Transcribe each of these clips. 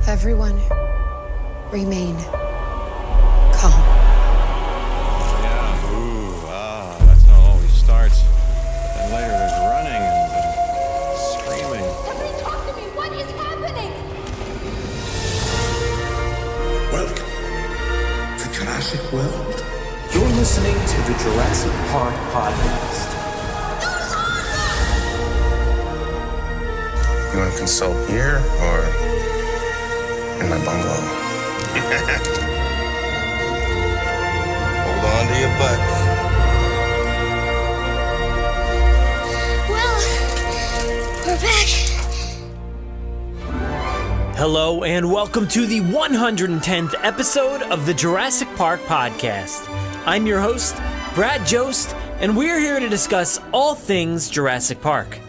Everyone, remain calm. Yeah, that's how it always starts. But then later there's running and screaming. Somebody talk to me! What is happening? Welcome to Jurassic World. You're listening to the Jurassic Park podcast. You want to consult here or in my bungalow? Hold on to your butts. Well, we're back. Hello and welcome to the 110th episode of the Jurassic Park podcast. I'm your host, Brad Jost, and we're here to discuss all things Jurassic Park.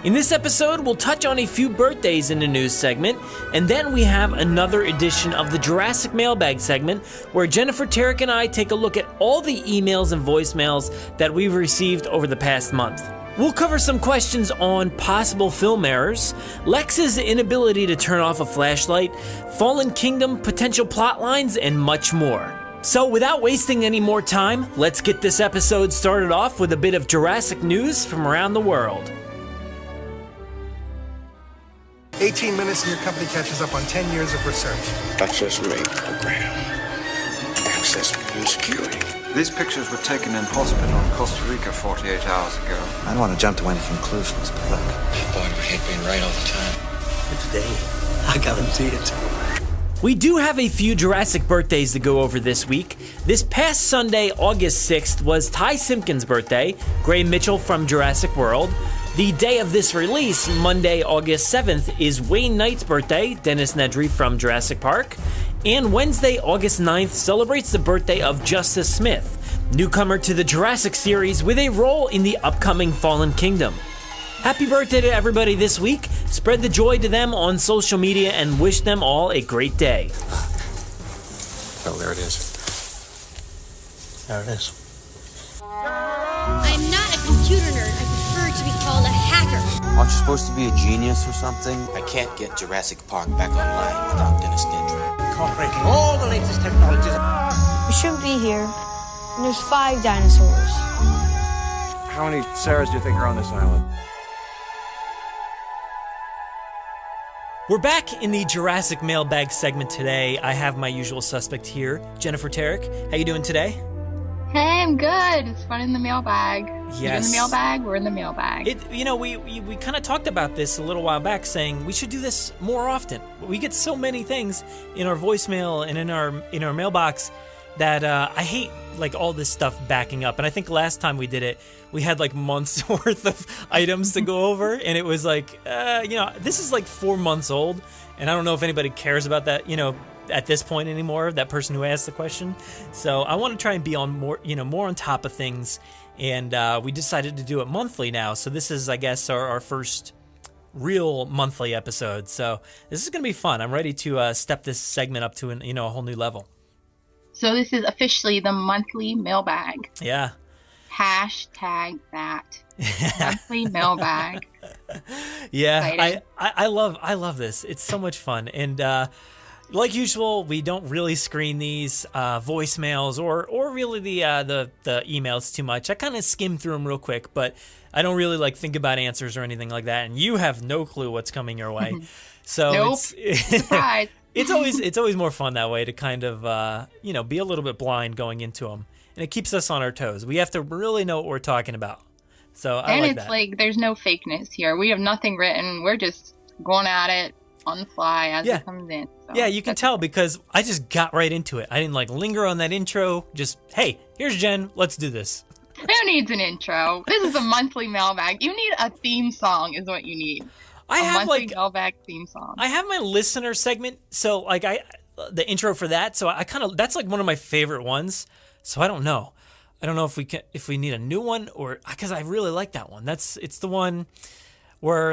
In this episode, we'll touch on a few birthdays in the news segment, and then we have another edition of the Jurassic Mailbag segment, where Jennifer, Terek, and I take a look at all the emails and voicemails that we've received over the past month. We'll cover some questions on possible film errors, Lex's inability to turn off a flashlight, Fallen Kingdom potential plot lines, and much more. So without wasting any more time, let's get this episode started off with a bit of Jurassic news from around the world. 18 minutes and your company catches up on 10 years of research. Access made program. Access new security. These pictures were taken in hospital in Costa Rica 48 hours ago. I don't want to jump to any conclusions, but look. Boy, we hate being right all the time. Today, I guarantee it. We do have a few Jurassic birthdays to go over this week. This past Sunday, August 6th, was Ty Simpkins' birthday, Gray Mitchell from Jurassic World. The day of this release, Monday, August 7th, is Wayne Knight's birthday, Dennis Nedry from Jurassic Park. And Wednesday, August 9th, celebrates the birthday of Justice Smith, newcomer to the Jurassic series with a role in the upcoming Fallen Kingdom. Happy birthday to everybody this week. Spread the joy to them on social media and wish them all a great day. Oh, there it is. There it is. I'm not a computer nerd. I prefer to be called a hacker. Aren't you supposed to be a genius or something? I can't get Jurassic Park back online without Dennis Nedry. Incorporating all the latest technologies. We shouldn't be here. And there's 5 dinosaurs. How many Sarahs do you think are on this island? We're back in the Jurassic Mailbag segment today. I have my usual suspect here, Jennifer, Terek. How you doing today? Hey, I'm good. It's fun in the mailbag. Yes. You're in the mailbag, we're in the mailbag. We kind of talked about this a little while back, saying we should do this more often. We get so many things in our voicemail and in our mailbox that I hate all this stuff backing up. And I think last time we did it, we had months worth of items to go over, and it was this is 4 months old, and I don't know if anybody cares about that, at this point anymore, that person who asked the question. So I want to try and be on more on top of things, and we decided to do it monthly now. So this is, I guess, our first real monthly episode. So this is going to be fun. I'm ready to step this segment up to a whole new level. So this is officially the monthly mailbag. Yeah. Hashtag that. Monthly mailbag. Yeah, I love this. It's so much fun. And like usual, we don't really screen these voicemails or really the emails too much. I kind of skim through them real quick, but I don't really think about answers or anything like that. And you have no clue what's coming your way. So nope. Surprise. It's always more fun that way to kind of be a little bit blind going into them, and it keeps us on our toes. We have to really know what we're talking about. So I like that. And it's there's no fakeness here. We have nothing written. We're just going at it on the fly as it comes in. So yeah, you can tell because I just got right into it. I didn't linger on that intro. Just, hey, here's Jen. Let's do this. Who needs an intro? This is a monthly mailbag. You need a theme song is what you need. I have monthly mailbag theme song. I have my listener segment, so the intro for that. So I kind of that's one of my favorite ones. So I don't know if we need a new one or because I really like that one. It's the one where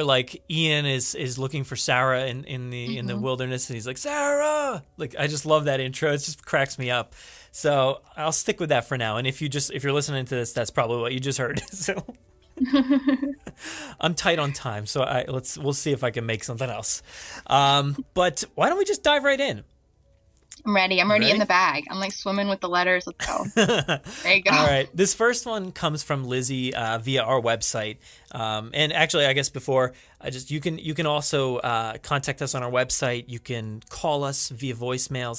Ian is looking for Sarah in the wilderness, and he's like, Sarah. I just love that intro. It just cracks me up. So I'll stick with that for now. And if you're listening to this, that's probably what you just heard. So I'm tight on time, so we'll see if I can make something else. But why don't we just dive right in? I'm ready. I'm already in the bag. I'm like swimming with the letters. Let's go. There you go. All right. This first one comes from Lizzie via our website. And actually, I guess before, you can also contact us on our website. You can call us via voicemail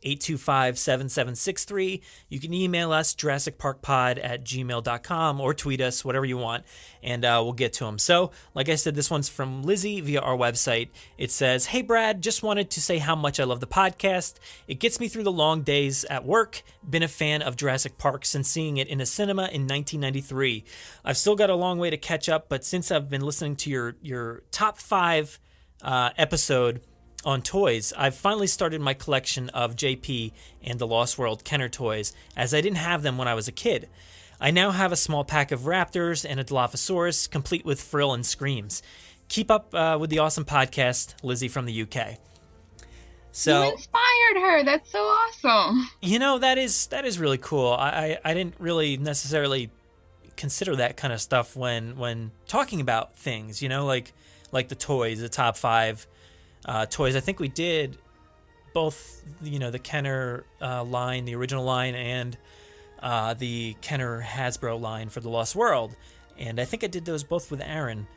732-825-7763. You can email us JurassicParkPod@gmail.com or tweet us, whatever you want, and we'll get to them. So, like I said, this one's from Lizzie via our website. It says, "Hey Brad, just wanted to say how much I love the podcast. It gets me through the long days at work. Been a fan of Jurassic Park since seeing it in a cinema in 1993. I've still got a long way to catch up, but since I've been listening to your top 5 episode on toys, I've finally started my collection of JP and the Lost World Kenner toys, as I didn't have them when I was a kid. I now have a small pack of Raptors and a Dilophosaurus, complete with frill and screams. Keep up with the awesome podcast, Lizzie from the UK." So you inspired her. That's so awesome. That is really cool. I didn't really necessarily consider that kind of stuff when talking about things, like the toys, the top 5 toys. I think we did both, the Kenner line, the original line, and the Kenner Hasbro line for the Lost World. And I think I did those both with Aaron.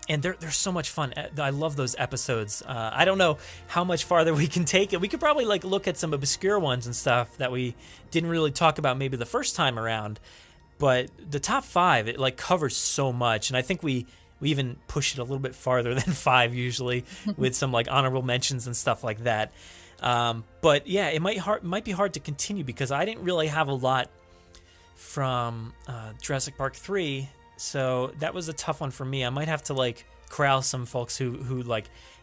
And they're so much fun. I love those episodes. I don't know how much farther we can take it. We could probably look at some obscure ones and stuff that we didn't really talk about maybe the first time around. But the top 5, it covers so much, and I think we even push it a little bit farther than 5 usually, with some honorable mentions and stuff like that. But yeah, it might be hard to continue because I didn't really have a lot from Jurassic Park 3. So that was a tough one for me. I might have to corral some folks who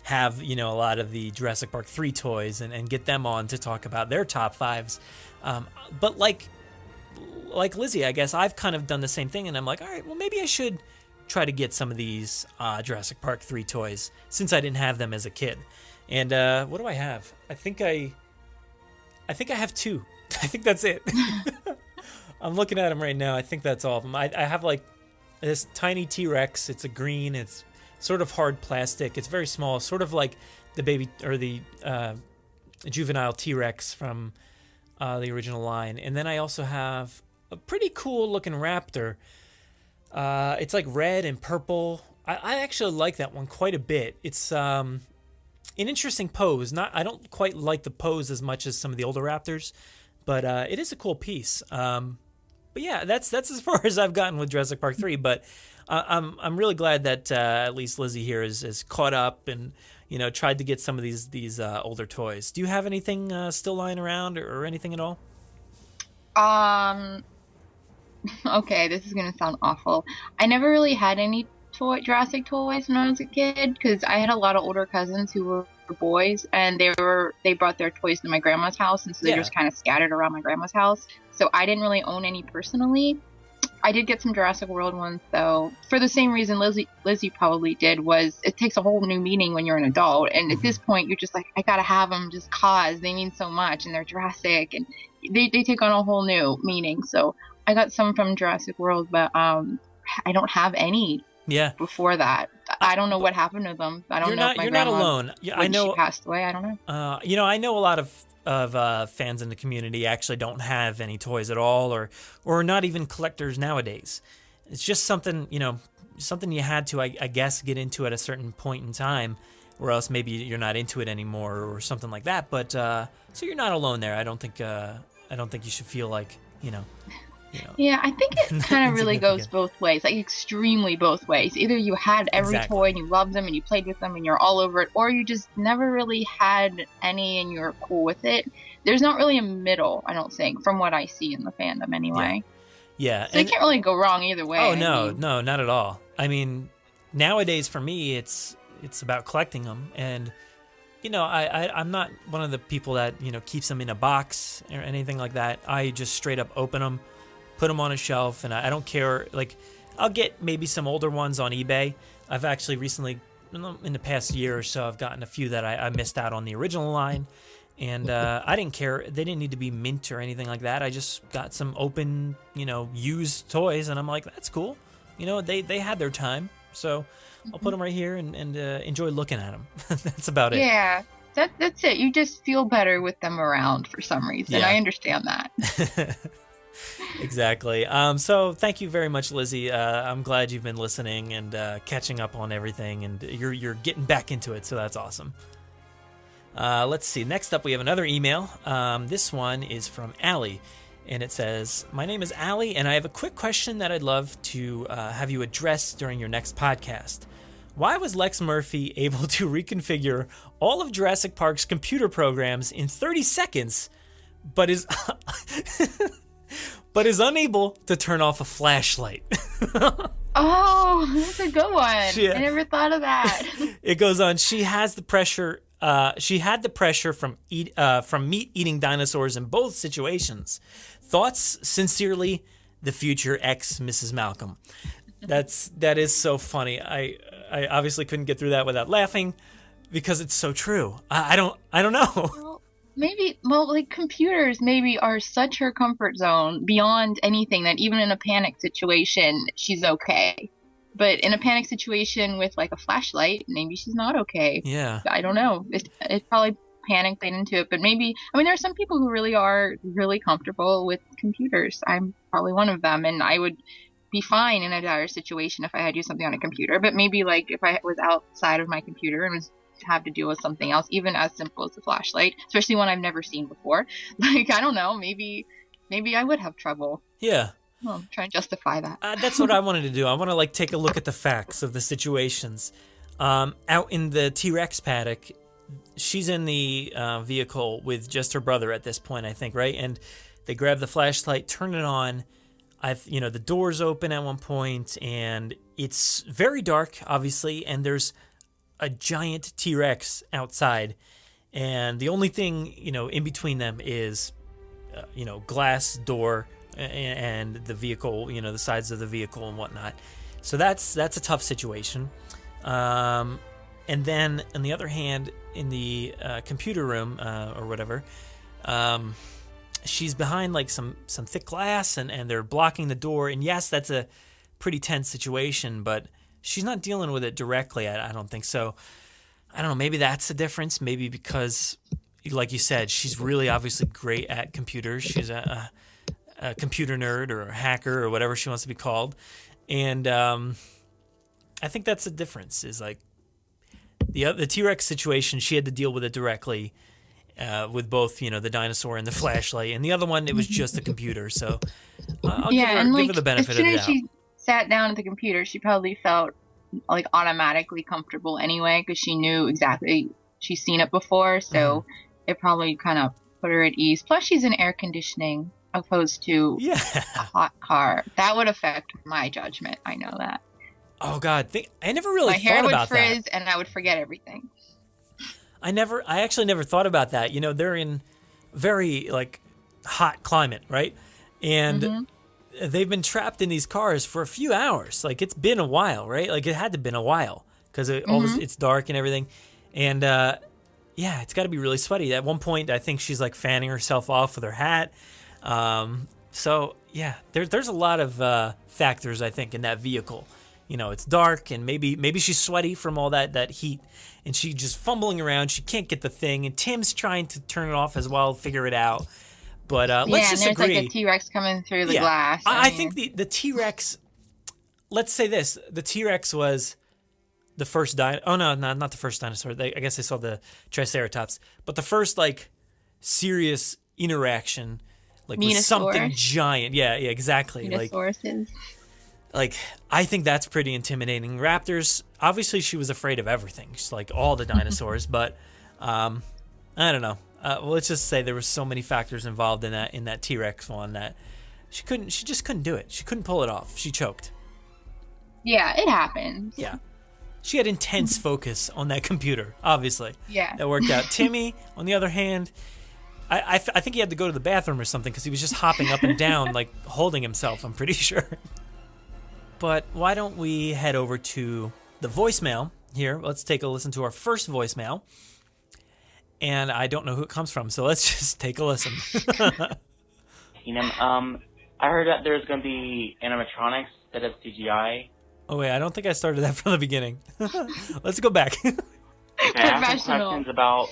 have a lot of the Jurassic Park 3 toys and get them on to talk about their top 5s. But like Lizzie, I guess I've kind of done the same thing, and I'm like, all right, well maybe I should try to get some of these Jurassic Park 3 toys since I didn't have them as a kid. And what do I have? I think I have 2. I think that's it. I'm looking at them right now. I think that's all of them. I have this tiny T-Rex. It's a green. It's sort of hard plastic. It's very small, sort of like the baby or the juvenile T-Rex from the original line. And then I also have a pretty cool looking raptor. It's red and purple. I actually like that one quite a bit. It's an interesting pose. I don't quite like the pose as much as some of the older raptors, but it is a cool piece. But yeah, that's as far as I've gotten with Jurassic Park 3. But I'm really glad that at least Lizzie here is caught up and tried to get some of these older toys. Do you have anything still lying around or anything at all? Okay, this is gonna sound awful. I never really had any Jurassic toys when I was a kid because I had a lot of older cousins who were boys, and they brought their toys to my grandma's house, and so they just kind of scattered around my grandma's house. So I didn't really own any personally. I did get some Jurassic World ones though, for the same reason Lizzie probably did, was it takes a whole new meaning when you're an adult, and at this point you're just like, I gotta have them just cause they mean so much and they're Jurassic, and they take on a whole new meaning. So I got some from Jurassic World, but I don't have any. Yeah. Before that, I don't know what happened to them. I don't know if my you're grandma, not alone. Yeah, I know she passed away. I don't know. I know a lot of fans in the community actually don't have any toys at all, or not even collectors nowadays. It's just something something you had to, I guess, get into at a certain point in time, or else maybe you're not into it anymore or something like that. But so you're not alone there. I don't think you should feel like Yeah, I think it kind of really goes both ways, extremely both ways. Either you had every toy and you loved them and you played with them and you're all over it, or you just never really had any and you're cool with it. There's not really a middle, I don't think, from what I see in the fandom anyway. Yeah. So you can't really go wrong either way. Oh, no, not at all. I mean, nowadays for me, it's about collecting them. And, I'm not one of the people that, keeps them in a box or anything like that. I just straight up open them, put them on a shelf, and I don't care. I'll get maybe some older ones on eBay. I've actually recently, in the past year or so, I've gotten a few that I missed out on the original line, And I didn't care. They didn't need to be mint or anything like that. I just got some open, used toys, and I'm like, that's cool. They had their time, so I'll put them right here and enjoy looking at them. That's about it. Yeah, that's it. You just feel better with them around for some reason. Yeah. I understand that. Exactly. So thank you very much, Lizzie. I'm glad you've been listening and catching up on everything, and you're getting back into it, so that's awesome. Let's see. Next up, we have another email. This one is from Allie, and it says, "My name is Allie, and I have a quick question that I'd love to have you address during your next podcast. Why was Lex Murphy able to reconfigure all of Jurassic Park's computer programs in 30 seconds, but is unable to turn off a flashlight?" Oh, that's a good one. Yeah. I never thought of that. It goes on. She has the pressure. She had the pressure from meat-eating dinosaurs in both situations. Thoughts, sincerely, the future ex Mrs. Malcolm. That is so funny. I obviously couldn't get through that without laughing because it's so true. I don't know. Well, computers maybe are such her comfort zone beyond anything that even in a panic situation, she's okay. But in a panic situation with a flashlight, maybe she's not okay. Yeah. I don't know. It's probably panic played into it, but maybe, there are some people who really are really comfortable with computers. I'm probably one of them, and I would be fine in a dire situation if I had to do something on a computer. But maybe if I was outside of my computer and was have to deal with something else, even as simple as a flashlight, especially one I've never seen before. I don't know, maybe I would have trouble. Yeah. Well, I'm trying to justify that. That's what I wanted to do. I want to take a look at the facts of the situations. Out in the T-Rex paddock, she's in the vehicle with just her brother at this point, I think, right? And they grab the flashlight, turn it on. The door's open at one point, and it's very dark, obviously, and there's a giant T-Rex outside, and the only thing in between them is glass door and the vehicle, the sides of the vehicle and whatnot. So that's a tough situation. And then on the other hand, in the computer room or whatever, she's behind some thick glass and they're blocking the door. And yes, that's a pretty tense situation, but she's not dealing with it directly. I don't think so. I don't know. Maybe that's the difference. Maybe because, like you said, she's really obviously great at computers. She's a computer nerd or a hacker or whatever she wants to be called. And I think that's the difference is the T-Rex situation, she had to deal with it directly with both, the dinosaur and the flashlight. And the other one, it was just a computer. So I'll give her the benefit of the doubt. As soon as she sat down at the computer, she probably felt automatically comfortable anyway because she knew exactly, she's seen it before. So it probably kind of put her at ease. Plus, she's in air conditioning opposed to a hot car. That would affect my judgment. I know that. Oh God, I never really thought about that. My hair would frizz and I would forget everything. I actually never thought about that. They're in very hot climate, right? And they've been trapped in these cars for a few hours. It's been a while, right? It had to have been a while because it's dark and everything. And it's got to be really sweaty. At one point, I think she's fanning herself off with her hat. So yeah, there's a lot of factors I think in that vehicle. It's dark and maybe she's sweaty from all that heat, and she's just fumbling around. She can't get the thing, and Tim's trying to turn it off as well, figure it out. But let's just and there's agree. a T-Rex coming through the glass. I think the T-Rex. Let's say this: the T-Rex was the first Oh no, not the first dinosaur. I guess they saw the Triceratops, but the first serious interaction. With something giant. Yeah, exactly. I think that's pretty intimidating. Raptors, obviously she was afraid of everything. She's all the dinosaurs, but I don't know. Let's just say there were so many factors involved in that T-Rex one that she just couldn't do it. She couldn't pull it off. She choked. Yeah, it happens. Yeah. She had intense focus on that computer, obviously. Yeah. That worked out. Timmy, on the other hand, I think he had to go to the bathroom or something because he was just hopping up and down, holding himself, I'm pretty sure. But why don't we head over to the voicemail here? Let's take a listen to our first voicemail. and I don't know who it comes from. So let's just take a listen. I heard that there's going to be animatronics instead of CGI. Oh wait, I don't think I started that from the beginning. Let's go back. Okay, I have some questions about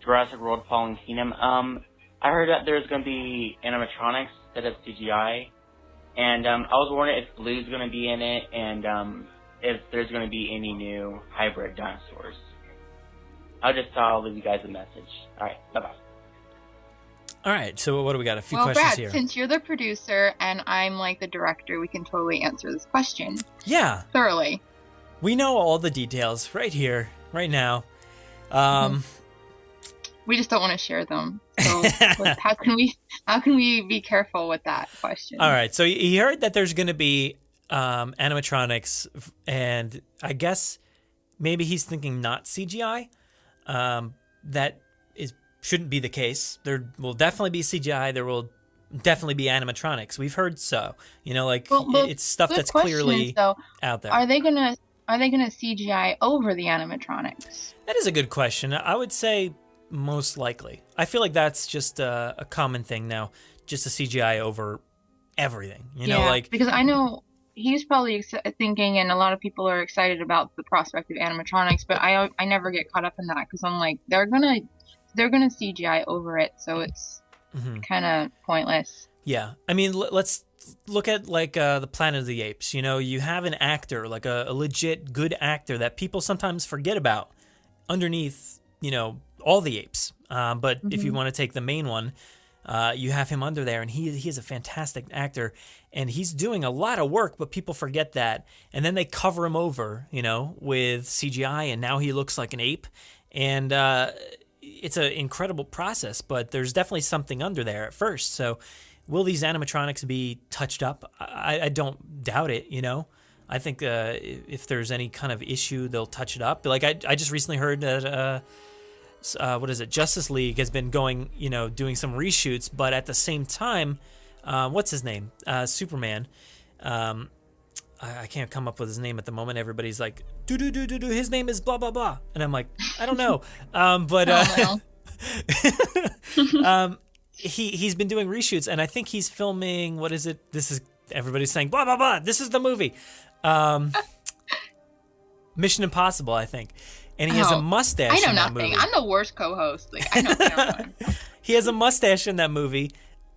Jurassic World Fallen Kingdom. I heard that there's going to be animatronics instead of CGI, and I was wondering if Blue's going to be in it, and if there's going to be any new hybrid dinosaurs. I'll leave you guys a message. All right, bye-bye. All right, so what do we got? A few questions Brad, here. Since you're the producer and I'm like the director, we can totally answer this question. Yeah. Thoroughly. We know all the details right here, right now. We just don't want to share them. So how can we be careful with that question? All right, so he heard that there's going to be animatronics, and I guess maybe he's thinking not CGI. That shouldn't be the case. There will definitely be CGI. There will definitely be animatronics. We've heard so. It's stuff that's clearly out there. Are they gonna CGI over the animatronics? That is a good question. I would say most likely. I feel like that's just a common thing now, just a CGI over everything. Because I know he's probably thinking, and a lot of people are excited about the prospect of animatronics, but I never get caught up in that because I'm like, they're gonna CGI over it, so it's kind of pointless. Yeah, I mean, let's look at the Planet of the Apes. You have an actor, like a legit good actor that people sometimes forget about underneath, all the apes. But if you want to take the main one, you have him under there, and he is a fantastic actor, and he's doing a lot of work, but people forget that, and then they cover him over, with CGI, and now he looks like an ape, and it's an incredible process, but there's definitely something under there at first. So will these animatronics be touched up? I don't doubt it, I think if there's any kind of issue, they'll touch it up. Like I just recently heard that Justice League has been going, doing some reshoots, but at the same time, what's his name? Superman. I can't come up with his name at the moment. Everybody's like, his name is blah, blah, blah. And I'm like, I don't know. He's been doing reshoots, and I think he's filming, what is it? Everybody's saying, blah, blah, blah. This is the movie. Mission Impossible, I think. And he has a mustache in that movie. I know nothing. I'm the worst co-host. I know nothing. He has a mustache in that movie,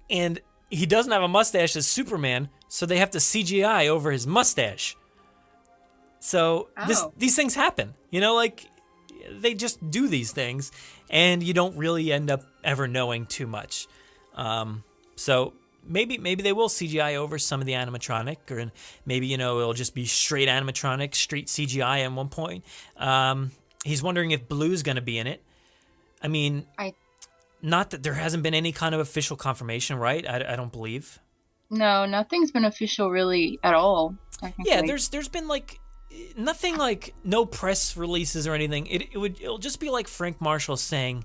and he doesn't have a mustache as Superman, so they have to CGI over his mustache. So these things happen. They just do these things, and you don't really end up ever knowing too much. So maybe they will CGI over some of the animatronic, or maybe it'll just be straight animatronic, straight CGI at one point. He's wondering if Blue's going to be in it. I mean, not that there hasn't been any kind of official confirmation, right? I don't believe. No, nothing's been official really at all. Yeah, there's been nothing, no press releases or anything. It'll just be like Frank Marshall saying,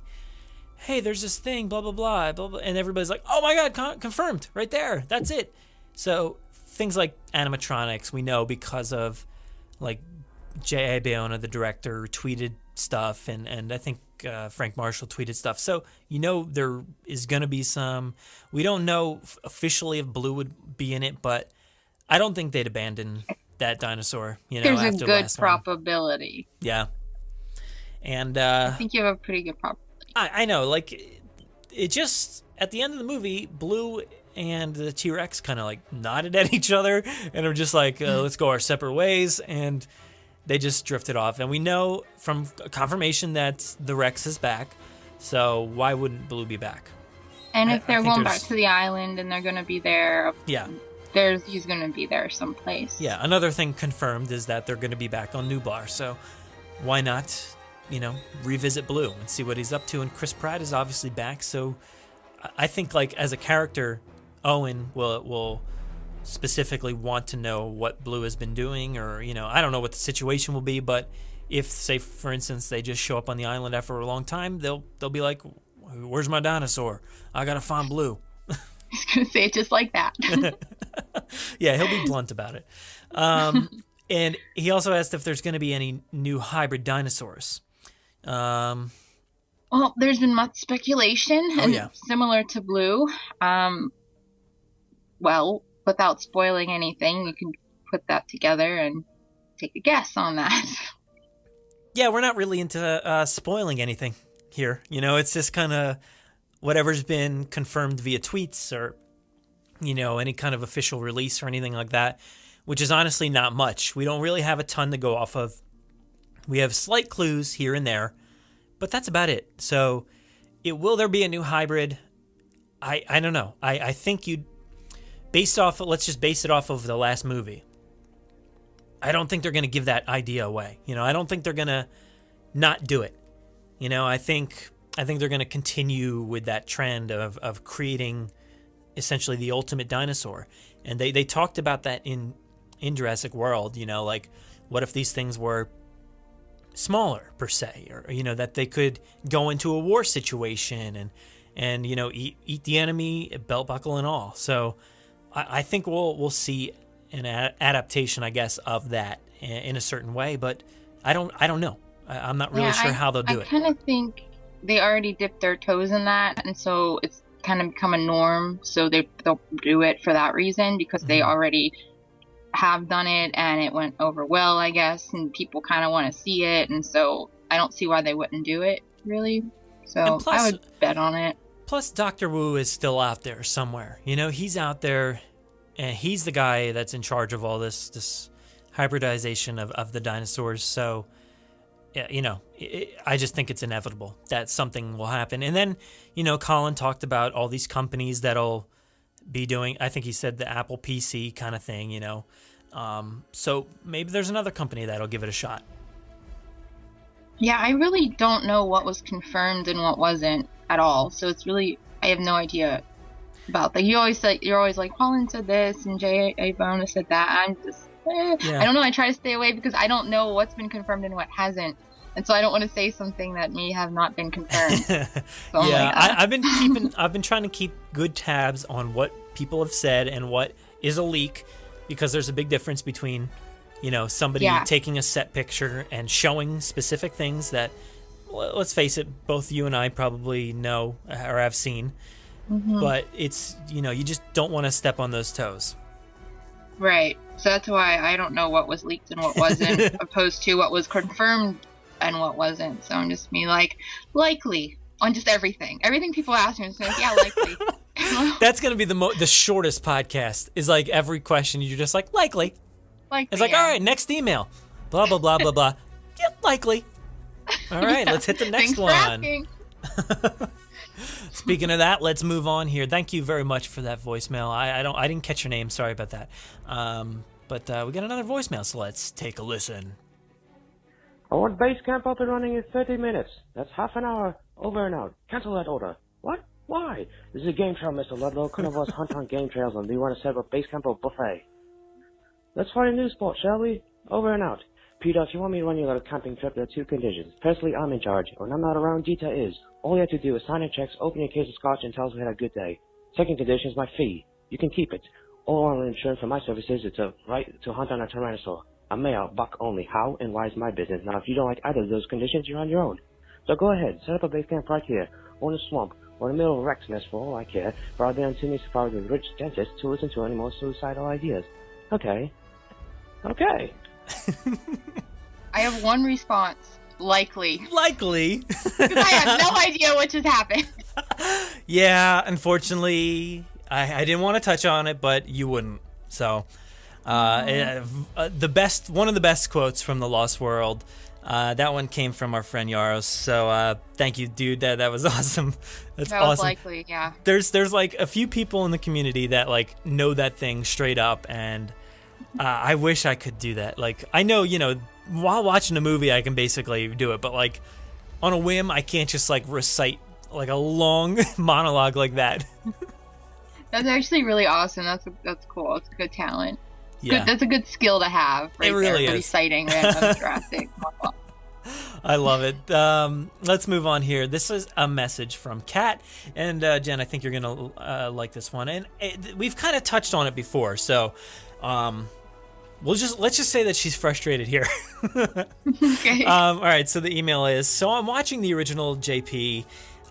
"Hey, there's this thing, blah blah blah, blah blah," and everybody's like, "Oh my God, confirmed, right there, that's it." So things like animatronics, we know because of J.A. Bayona, the director, tweeted stuff, and I think Frank Marshall tweeted stuff. So there is going to be some. We don't know officially if Blue would be in it, but I don't think they'd abandon that dinosaur. There's after a good last probability. One. Yeah, and I think you have a pretty good probability. I know, it just at the end of the movie, Blue and the T-Rex kind of nodded at each other, and are just let's go our separate ways, and they just drifted off. And we know from confirmation that the Rex is back, so why wouldn't Blue be back? And if they're going back to the island and they're going to be there, he's going to be there someplace. Yeah, another thing confirmed is that they're going to be back on Nublar, so why not, revisit Blue and see what he's up to. And Chris Pratt is obviously back, so I think as a character, Owen will specifically want to know what Blue has been doing, or I don't know what the situation will be, but if, say for instance, they just show up on the island after a long time, they'll be like, "Where's my dinosaur? I gotta find Blue." He's gonna say it just like that. Yeah, he'll be blunt about it. And he also asked if there's gonna be any new hybrid dinosaurs. Well, there's been much speculation, and similar to Blue. Well, without spoiling anything, you can put that together and take a guess on that. Yeah, we're not really into spoiling anything here. You know, it's just kind of whatever's been confirmed via tweets or, you know, any kind of official release or anything like that, which is honestly not much. We don't really have a ton to go off of. We have slight clues here and there, but that's about it. So, will there be a new hybrid? I don't know. I think let's just base it off of the last movie. I don't think they're going to give that idea away. You know, I don't think they're going to not do it. You know, I think they're going to continue with that trend of creating essentially the ultimate dinosaur. And they talked about that in Jurassic World, you know, like what if these things were smaller per se, or, you know, that they could go into a war situation and you know, eat the enemy, belt buckle and all. So I think we'll see an adaptation, I guess, of that in a certain way, but I don't know. I'm not really sure how they'll do it. I kind of think they already dipped their toes in that, and so it's kind of become a norm. So they'll do it for that reason, because they already have done it and it went over well, I guess, and people kind of want to see it, and so I don't see why they wouldn't do it, really. So plus, I would bet on it. Plus, Dr. Wu is still out there somewhere. You know, he's out there, and he's the guy that's in charge of all this hybridization of the dinosaurs. So, yeah, you know, I just think it's inevitable that something will happen. And then, you know, Colin talked about all these companies that'll be doing, I think he said the Apple PC kind of thing, you know. So maybe there's another company that'll give it a shot. Yeah, I really don't know what was confirmed and what wasn't at all. So it's really, I have no idea about that. You're always like, Colin said this and J.A. Bonus said that. I'm just, I don't know. I try to stay away because I don't know what's been confirmed and what hasn't. And so I don't want to say something that may have not been confirmed. So yeah, I've been trying to keep good tabs on what people have said and what is a leak, because there's a big difference between, you know, somebody taking a set picture and showing specific things that, let's face it, both you and I probably know or have seen. Mm-hmm. But it's, you know, you just don't want to step on those toes. Right. So that's why I don't know what was leaked and what wasn't, opposed to what was confirmed and what wasn't. So I'm just like, likely on just everything. Everything people ask me, I'm just like, yeah, likely. That's going to be the shortest podcast, is like every question you're just like, likely. It's like, all right, next email. Blah, blah, blah, blah, blah. Yeah, likely. All right, let's hit the next one. Speaking of that, let's move on here. Thank you very much for that voicemail. I didn't catch your name. Sorry about that. But we got another voicemail, so let's take a listen. I want base camp up and running in 30 minutes. That's half an hour over and out. Cancel that order. What? Why? This is a game trail, Mr. Ludlow. Couldn't of us hunt on game trails, and do you want to set up base camp or buffet? Let's find a new spot, shall we? Over and out. Peter, if you want me to run your little camping trip, there are two conditions. Firstly, I'm in charge. When I'm not around, Dita is. All you have to do is sign in checks, open your case of scotch, and tell us we had a good day. Second condition is my fee. You can keep it. All I'm insurance for my services is a right to hunt on a tyrannosaur. A male, buck only. How and why is my business. Now, if you don't like either of those conditions, you're on your own. So go ahead, set up a base camp right here, or in a swamp, or in the middle of a Rex nest for all I care, rather than to me safari with rich dentists to listen to any more suicidal ideas. Okay. Okay. I have one response. Likely. Likely? Because I have no idea what just happened. Yeah, unfortunately, I didn't want to touch on it, but you wouldn't. So, one of the best quotes from The Lost World. That one came from our friend Yaros. So, thank you, dude. That was awesome. That's awesome. Was likely, yeah. There's like a few people in the community that like know that thing straight up, and I wish I could do that. Like, I know, you know, while watching a movie, I can basically do it, but like on a whim, I can't just like recite like a long monologue like that. That's actually really awesome. That's cool. It's a good talent. Yeah. That's a good skill to have. Right, it really is. Reciting random Jurassic. I love it. Let's move on here. This is a message from Kat. And Jen, I think you're going to like this one. And we've kind of touched on it before. So let's just say that she's frustrated here. Okay. All right, so the email is, so I'm watching the original JP,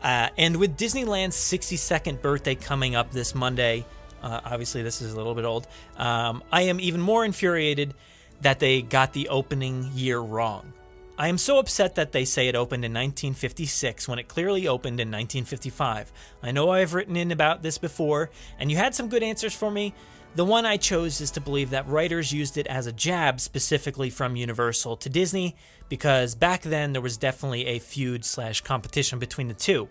and with Disneyland's 62nd birthday coming up this Monday, obviously this is a little bit old, I am even more infuriated that they got the opening year wrong. I am so upset that they say it opened in 1956 when it clearly opened in 1955. I know I've written in about this before, and you had some good answers for me. The one I chose is to believe that writers used it as a jab specifically from Universal to Disney, because back then there was definitely a feud/competition between the two.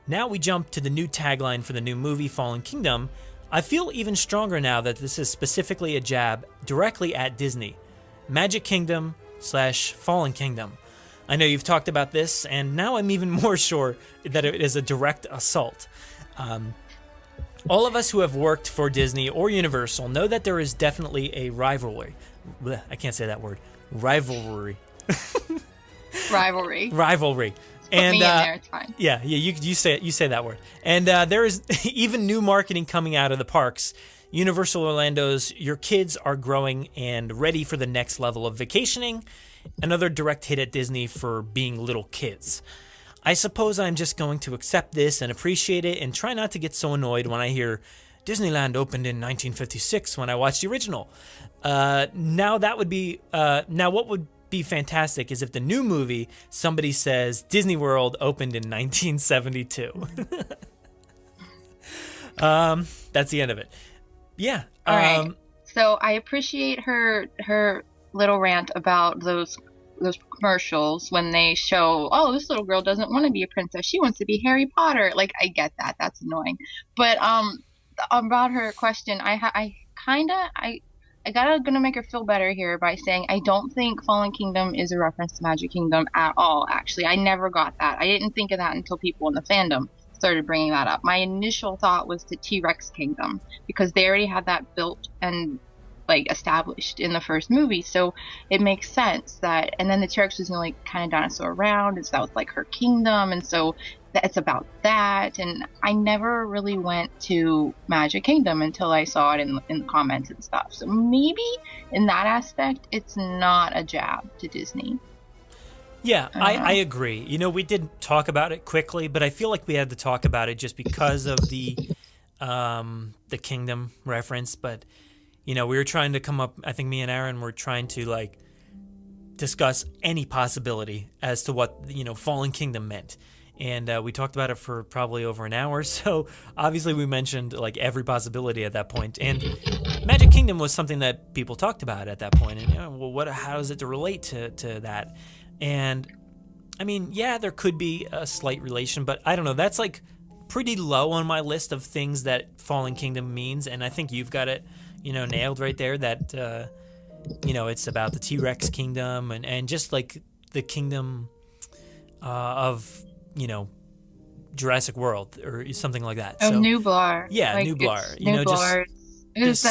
Now we jump to the new tagline for the new movie Fallen Kingdom. I feel even stronger now that this is specifically a jab directly at Disney. Magic Kingdom/Fallen Kingdom. I know you've talked about this, and now I'm even more sure that it is a direct assault. All of us who have worked for Disney or Universal know that there is definitely a rivalry. Blech, I can't say that word. Rivalry. Rivalry. And me in there, it's fine. Yeah, you say that word. And there is even new marketing coming out of the parks. Universal Orlando's Your Kids Are Growing and Ready for the Next Level of Vacationing. Another direct hit at Disney for being little kids. I suppose I'm just going to accept this and appreciate it and try not to get so annoyed when I hear Disneyland opened in 1956 when I watched the original. Now what would be fantastic is if the new movie, somebody says Disney World opened in 1972. That's the end of it. Yeah. All right. So I appreciate her little rant about those commercials when they show, oh, this little girl doesn't want to be a princess, she wants to be Harry Potter. Like, I get that, that's annoying. But about her question, I gonna make her feel better here by saying I don't think Fallen Kingdom is a reference to Magic Kingdom at all. Actually, I never got that. I didn't think of that until people in the fandom started bringing that up. My initial thought was to T-Rex Kingdom, because they already had that built and like established in the first movie, so it makes sense that. And then the T-Rex was the only kind of dinosaur around, and so that was like her kingdom, and so it's about that. And I never really went to Magic Kingdom until I saw it in the comments and stuff. So maybe in that aspect, it's not a jab to Disney. Yeah, I agree. You know, we did talk about it quickly, but I feel like we had to talk about it just because of the kingdom reference. But you know, we were trying to come up, I think me and Aaron were trying to like discuss any possibility as to what, you know, Fallen Kingdom meant. And we talked about it for probably over an hour. So obviously we mentioned like every possibility at that point. And Magic Kingdom was something that people talked about at that point. And, you know, well, how does it relate to that? And I mean, yeah, there could be a slight relation, but I don't know. That's like pretty low on my list of things that Fallen Kingdom means. And I think you've got it, you know, nailed right there, that, you know, it's about the T-Rex kingdom and just like the kingdom of, you know, Jurassic World or something like that. Oh, so, Nublar. Yeah, like, Nublar. You know, Nublar. It was the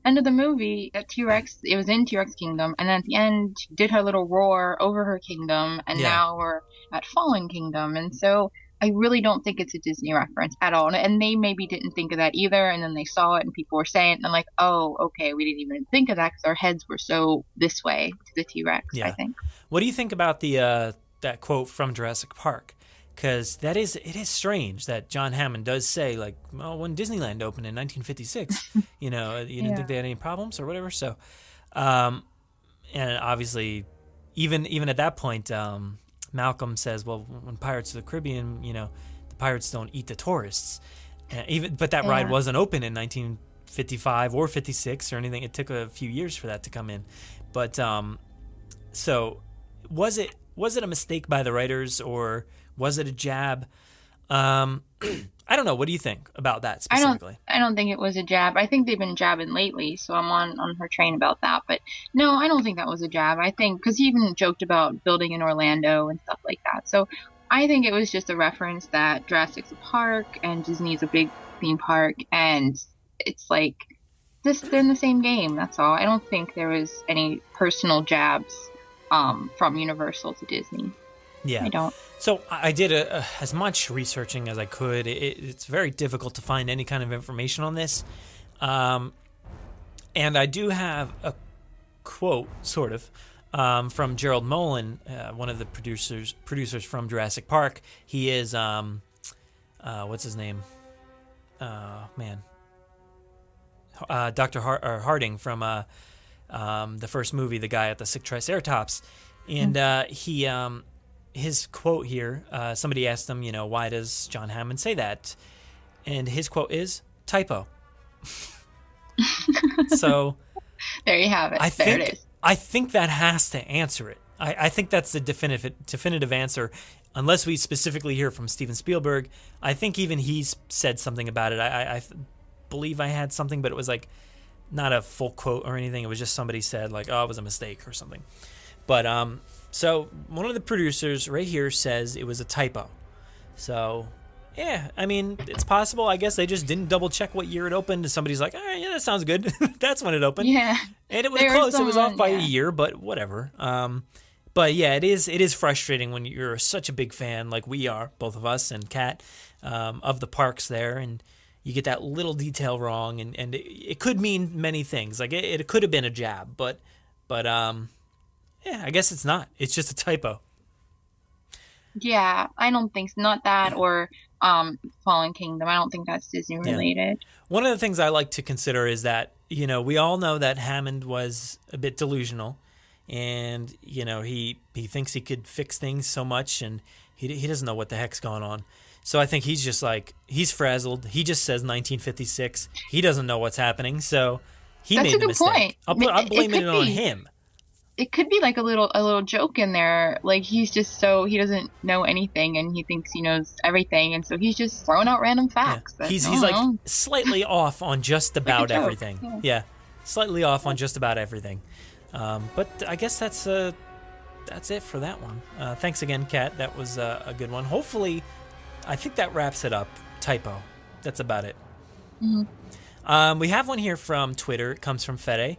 end of the movie. T-Rex. It was in T-Rex Kingdom, and then at the end, she did her little roar over her kingdom, and now we're at Fallen Kingdom, and so I really don't think it's a Disney reference at all. And they maybe didn't think of that either, and then they saw it, and people were saying it, and I'm like, oh, okay, we didn't even think of that because our heads were so this way to the T-Rex. I think. What do you think about the that quote from Jurassic Park? Because it is strange that John Hammond does say, like, well, when Disneyland opened in 1956, you know, you didn't think they had any problems or whatever. So, and obviously, even at that point, Malcolm says, well, when Pirates of the Caribbean, you know, the pirates don't eat the tourists. But that ride wasn't open in 1955 or 56 or anything. It took a few years for that to come in. But so was it a mistake by the writers, or was it a jab? I don't know. What do you think about that specifically? I don't think it was a jab. I think they've been jabbing lately, so I'm on her train about that. But no, I don't think that was a jab. I think, because he even joked about building in Orlando and stuff like that. So I think it was just a reference that Jurassic's a park and Disney's a big theme park, and it's like they're in the same game. That's all. I don't think there was any personal jabs from Universal to Disney. Yeah, I don't. So I did as much researching as I could. It's very difficult to find any kind of information on this, and I do have quote, sort of, from Gerald Molen, one of the producers from Jurassic Park. He is, what's his name? Dr. Harding from the first movie, the guy at the sick Triceratops. And his quote here, somebody asked him, why does John Hammond say that? And his quote is, typo. So there you have it. There it is. I think that has to answer it. I think that's the definitive answer, unless we specifically hear from Steven Spielberg. I think even he's said something about it. I believe I had something, but it was like not a full quote or anything. It was just somebody said like, oh, it was a mistake or something. But so one of the producers right here says it was a typo. So yeah, I mean, it's possible. I guess they just didn't double check what year it opened. And somebody's like, all right, yeah, that sounds good. That's when it opened. Yeah. And it was close. It was off by a year, but whatever. But yeah, it is frustrating when you're such a big fan, like we are, both of us and Kat, of the parks there, and you get that little detail wrong, and it could mean many things. Like it could have been a jab, but yeah, I guess it's not. It's just a typo. Yeah, I don't think so. Not that or Fallen Kingdom. I don't think that's Disney related. Yeah. One of the things I like to consider is that, we all know that Hammond was a bit delusional, and, he thinks he could fix things so much, and he doesn't know what the heck's going on. So I think he's just like, he's frazzled. He just says 1956. He doesn't know what's happening, so he made the mistake. I'm blaming it on him. It could be like a little joke in there. Like he doesn't know anything and he thinks he knows everything, and so he's just throwing out random facts. Yeah. He's like slightly off on just about everything. Yeah, slightly off on just about everything. But I guess that's it for that one. Thanks again, Kat. That was a good one. Hopefully, I think that wraps it up. Typo. That's about it. Mm-hmm. We have one here from Twitter. It comes from Fede.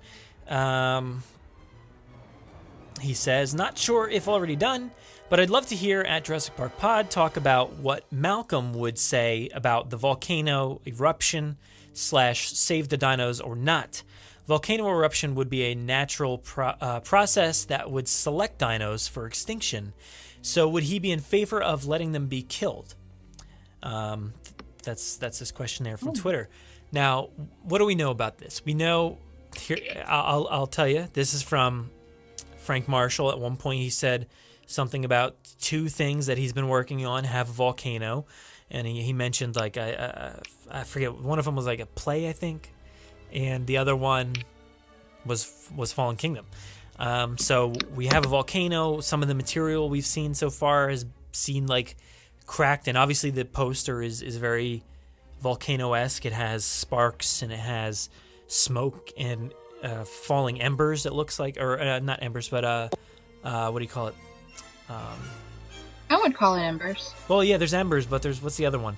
He says, not sure if already done, but I'd love to hear at Jurassic Park Pod talk about what Malcolm would say about the volcano eruption / save the dinos or not. Volcano eruption would be a natural process that would select dinos for extinction. So would he be in favor of letting them be killed? That's his question there from Twitter. Now, what do we know about this? We know, here, I'll tell you, this is from Frank Marshall. At one point he said something about two things that he's been working on have a volcano, and he mentioned like I forget, one of them was like a play, I think, and the other one was Fallen Kingdom. So we have a volcano. Some of the material we've seen so far has seen like cracked, and obviously the poster is very volcano-esque. It has sparks and it has smoke and falling embers, it looks like, or not embers, but what do you call it? I would call it embers. Well, yeah, there's embers, but what's the other one?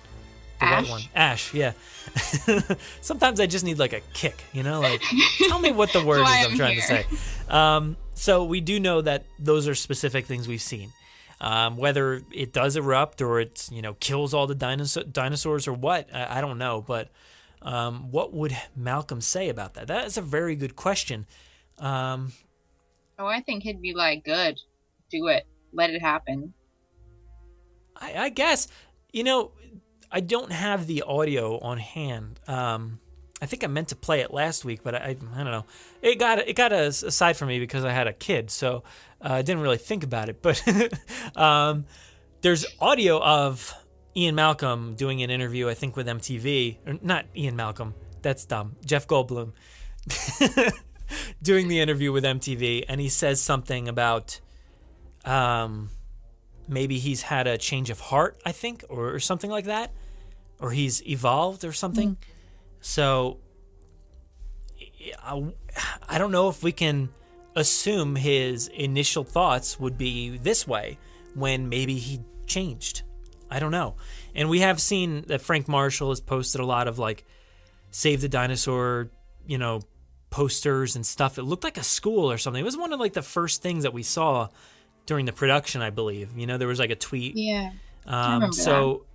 The ash. White one. Ash, yeah. Sometimes I just need like a kick, like tell me what the word is I'm trying to say. So we do know that those are specific things we've seen. Whether it does erupt or it's kills all the dinosaurs or what, I don't know, but what would Malcolm say about that? That is a very good question. I think he'd be like, good, do it, let it happen. I guess, I don't have the audio on hand. I think I meant to play it last week, but I don't know. It got aside from me because I had a kid, so I didn't really think about it. But there's audio of Ian Malcolm doing an interview, I think, with MTV. Or not Ian Malcolm. That's dumb. Jeff Goldblum doing the interview with MTV, and he says something about maybe he's had a change of heart, I think, or something like that, or he's evolved or something. So I don't know if we can assume his initial thoughts would be this way when maybe he changed. I don't know. And we have seen that Frank Marshall has posted a lot of like Save the Dinosaur, posters and stuff. It looked like a school or something. It was one of like the first things that we saw during the production, I believe. There was like a tweet. Yeah. I remember so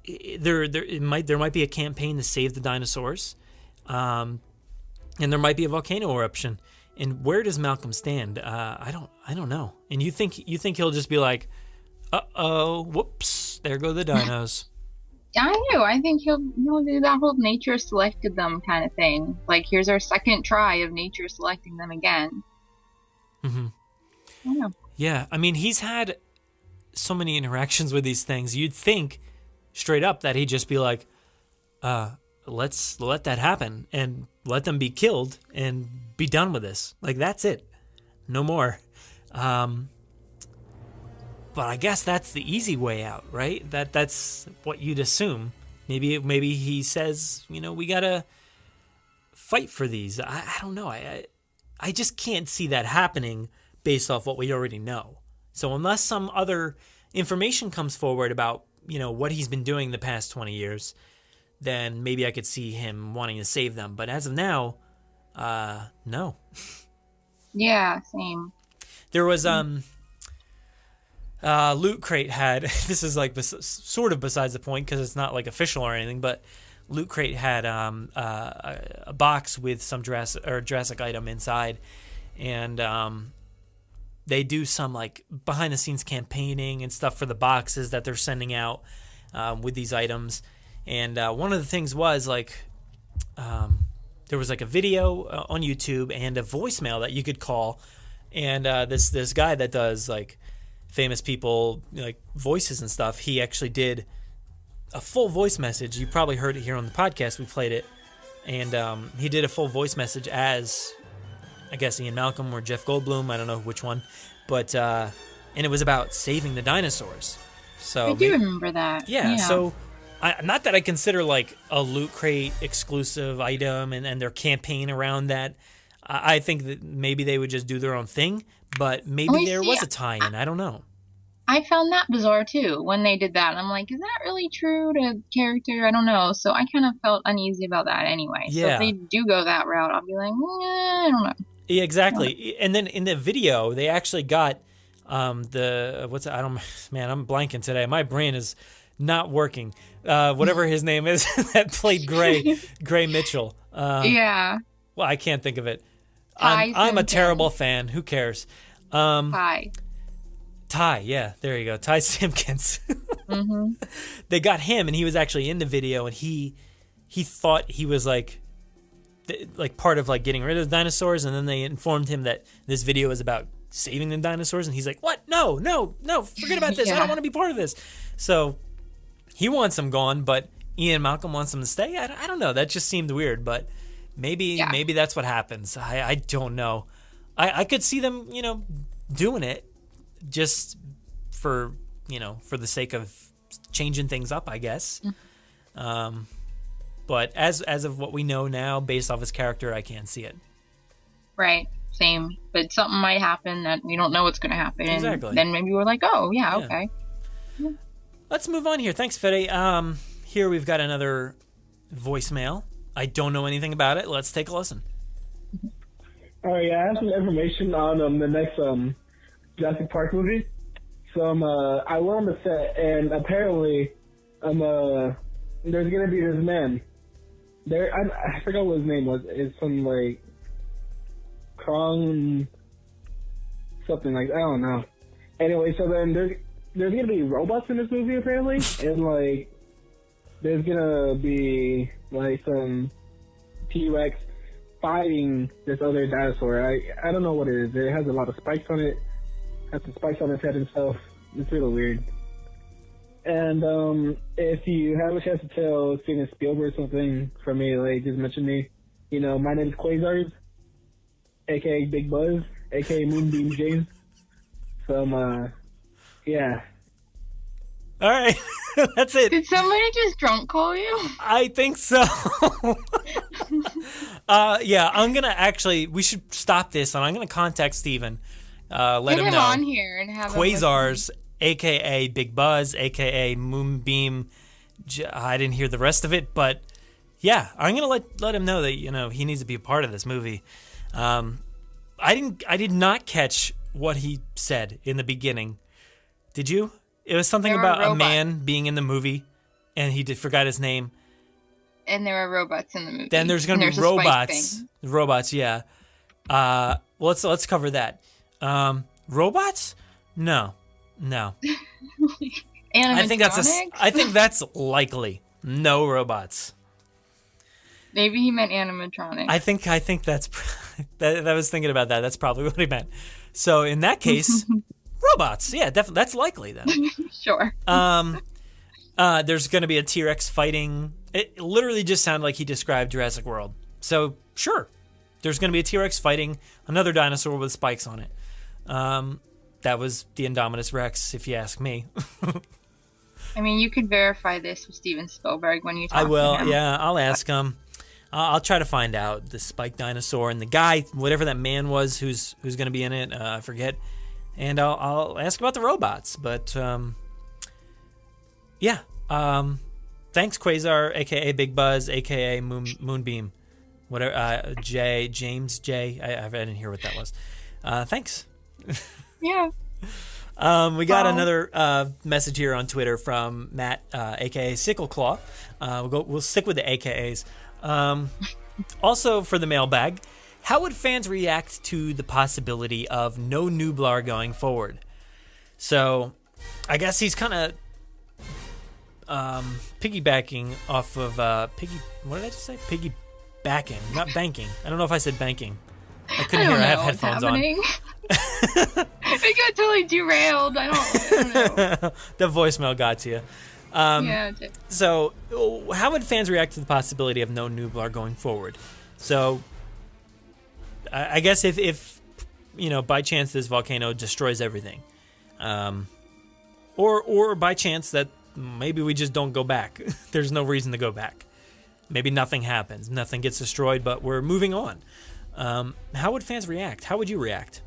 that. there might be a campaign to save the dinosaurs. And there might be a volcano eruption. And where does Malcolm stand? I don't know. And you think he'll just be like, uh-oh, whoops, there go the dinos. I do. I think he'll do that whole nature selected them kind of thing. Like, here's our second try of nature selecting them again. Mm-hmm. I don't know. Yeah, I mean, he's had so many interactions with these things. You'd think straight up that he'd just be like, let's let that happen and let them be killed and be done with this. Like, that's it. No more. But I guess that's the easy way out, right? That's what you'd assume. Maybe he says, we gotta fight for these. I don't know. I just can't see that happening based off what we already know. So unless some other information comes forward about, what he's been doing the past 20 years, then maybe I could see him wanting to save them. But as of now, no. Yeah, same. There was Loot Crate had, this is like sort of besides the point because it's not like official or anything, but Loot Crate had a box with some Jurassic item inside, and they do some like behind the scenes campaigning and stuff for the boxes that they're sending out with these items. And one of the things was like there was like a video on YouTube and a voicemail that you could call, and this guy that does like famous people like voices and stuff, he actually did a full voice message. You probably heard it here on the podcast. We played it, and he did a full voice message as, I guess, Ian Malcolm or Jeff Goldblum. I don't know which one, but and it was about saving the dinosaurs. So I do remember that. Yeah. So not that I consider like a Loot Crate exclusive item and their campaign around that. I think that maybe they would just do their own thing, but maybe there was a tie-in. I don't know. I found that bizarre too when they did that. I'm like, is that really true to character? I don't know. So I kind of felt uneasy about that anyway. Yeah. So if they do go that route, I'll be like, I don't know. Yeah, exactly. And then in the video, they actually got I'm blanking today. My brain is not working. Whatever his name is that played Gray Mitchell. Yeah. Well, I can't think of it. I'm a terrible fan. Who cares? Ty, yeah, there you go. Ty Simpkins. Mm-hmm. They got him, and he was actually in the video, and he thought he was like part of like getting rid of the dinosaurs, and then they informed him that this video is about saving the dinosaurs, and he's like, "What? No, forget about this. I don't want to be part of this." So he wants them gone, but Ian Malcolm wants them to stay. I don't know. That just seemed weird, but maybe that's what happens. I don't know. I could see them, doing it just for the sake of changing things up, I guess. But as of what we know now, based off his character, I can't see it. Right. Same. But something might happen that we don't know what's going to happen. Exactly. And then maybe we're like, oh, yeah. Okay. Yeah. Let's move on here. Thanks, Fede. Here we've got another voicemail. I don't know anything about it. Let's take a listen. All right, I have some information on the next Jurassic Park movie. So I went on the set, and apparently there's gonna be this man. I forgot what his name was. It's some like Krong something, like I don't know. Anyway, so then there's gonna be robots in this movie apparently, and like there's gonna be like some T-Rex fighting this other dinosaur. I don't know what it is. It has a lot of spikes on it. Has some spikes on its head and stuff. It's really weird. And if you have a chance to tell Steven Spielberg something from me, like just mention me. My name is Quasars, aka Big Buzz, aka Moonbeam James. So yeah. All right. That's it. Did somebody just drunk call you? I think so. Yeah, we should stop this, and I'm going to contact Steven. Let him know. On here and have Quasars, a.k.a. Big Buzz, a.k.a. Moonbeam. I didn't hear the rest of it, but yeah, I'm going to let him know that, he needs to be a part of this movie. I did not catch what he said in the beginning. Did you? It was something about a man being in the movie, and he forgot his name. And there were robots in the movie. Then there's going to be robots. Robots, yeah. well, let's cover that. Robots? No. I think that's likely. No robots. Maybe he meant animatronics. I think that's that I was thinking about that. That's probably what he meant. So in that case, robots. Yeah, definitely. That's likely then. Sure. There's going to be a T-Rex fighting. It literally just sounded like he described Jurassic World. So sure, there's going to be a T-Rex fighting another dinosaur with spikes on it. That was the Indominus Rex, if you ask me. I mean, you could verify this with Steven Spielberg when you talk to him. I will. Yeah, I'll ask him. I'll try to find out the spike dinosaur and the guy, whatever that man was, who's going to be in it. I forget. And I'll ask about the robots. But yeah. Thanks, Quasar, aka Big Buzz, aka Moonbeam, whatever. James J. I didn't hear what that was. Thanks. Yeah. We got another message here on Twitter from Matt, aka Sickleclaw. We'll stick with the AKAs. Also for the mailbag, how would fans react to the possibility of no Nublar going forward? So, I guess he's kind of piggybacking off of what did I just say? Piggybacking, not banking. I don't know if I said banking. I couldn't hear. I have headphones on. It got totally derailed. I don't know. The voicemail got to you. Yeah, it did. So, how would fans react to the possibility of no Nublar going forward? So, I guess if by chance this volcano destroys everything, or by chance that maybe we just don't go back. There's no reason to go back. Maybe nothing happens. Nothing gets destroyed, but we're moving on. How would fans react? How would you react?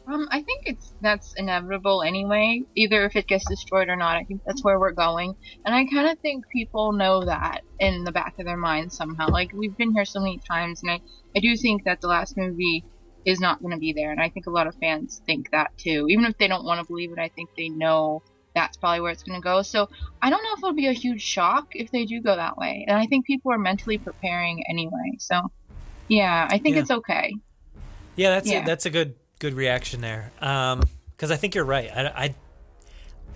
I think that's inevitable anyway. Either if it gets destroyed or not, I think that's where we're going. And I kind of think people know that in the back of their minds somehow. Like, we've been here so many times, and I do think that the last movie is not going to be there. And I think a lot of fans think that too. Even if they don't want to believe it, I think they know that's probably where it's going to go. So I don't know if it'll be a huge shock if they do go that way. And I think people are mentally preparing anyway. So, yeah, I think it's okay. Yeah, that's a good reaction there, because I think you're right.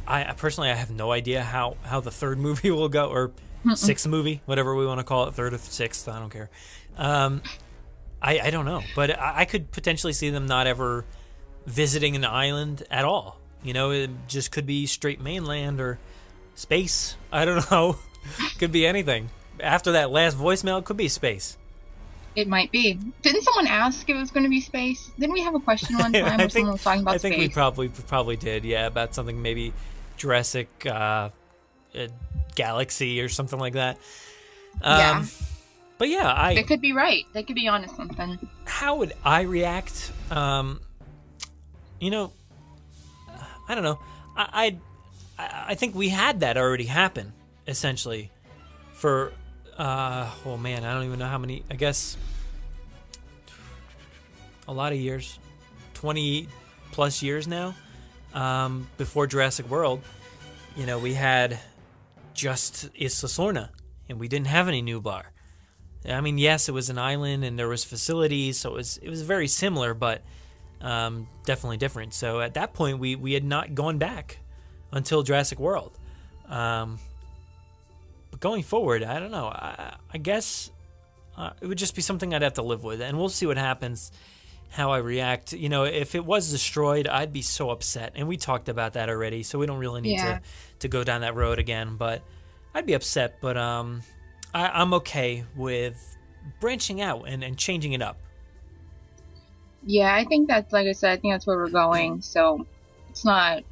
I personally, I have no idea how the third movie will go, or sixth movie, whatever we want to call it, third or sixth, I don't care. I don't know, but I could potentially see them not ever visiting an island at all. It just could be straight mainland or space. I don't know. Could be anything. After that last voicemail, it could be space. It might be. Didn't someone ask if it was going to be space? Didn't we have a question one time where someone was talking about space? I think we probably did, yeah, about something maybe Jurassic Galaxy or something like that. Yeah. But yeah, they could be right. They could be onto something. How would I react? I don't know. I think we had that already happen, essentially, for oh man, I don't even know how many. I guess a lot of years, 20 plus years now. Before Jurassic World, we had just Isla Sorna, and we didn't have any Nublar. I mean, yes, it was an island and there was facilities, so it was very similar, but definitely different. So at that point, we had not gone back until Jurassic World. But going forward, I don't know. I guess it would just be something I'd have to live with, and we'll see what happens, how I react. If it was destroyed, I'd be so upset, and we talked about that already, so we don't really need to go down that road again, but I'd be upset, but I'm okay with branching out and changing it up. Yeah, I think that's, like I said, I think that's where we're going, so it's not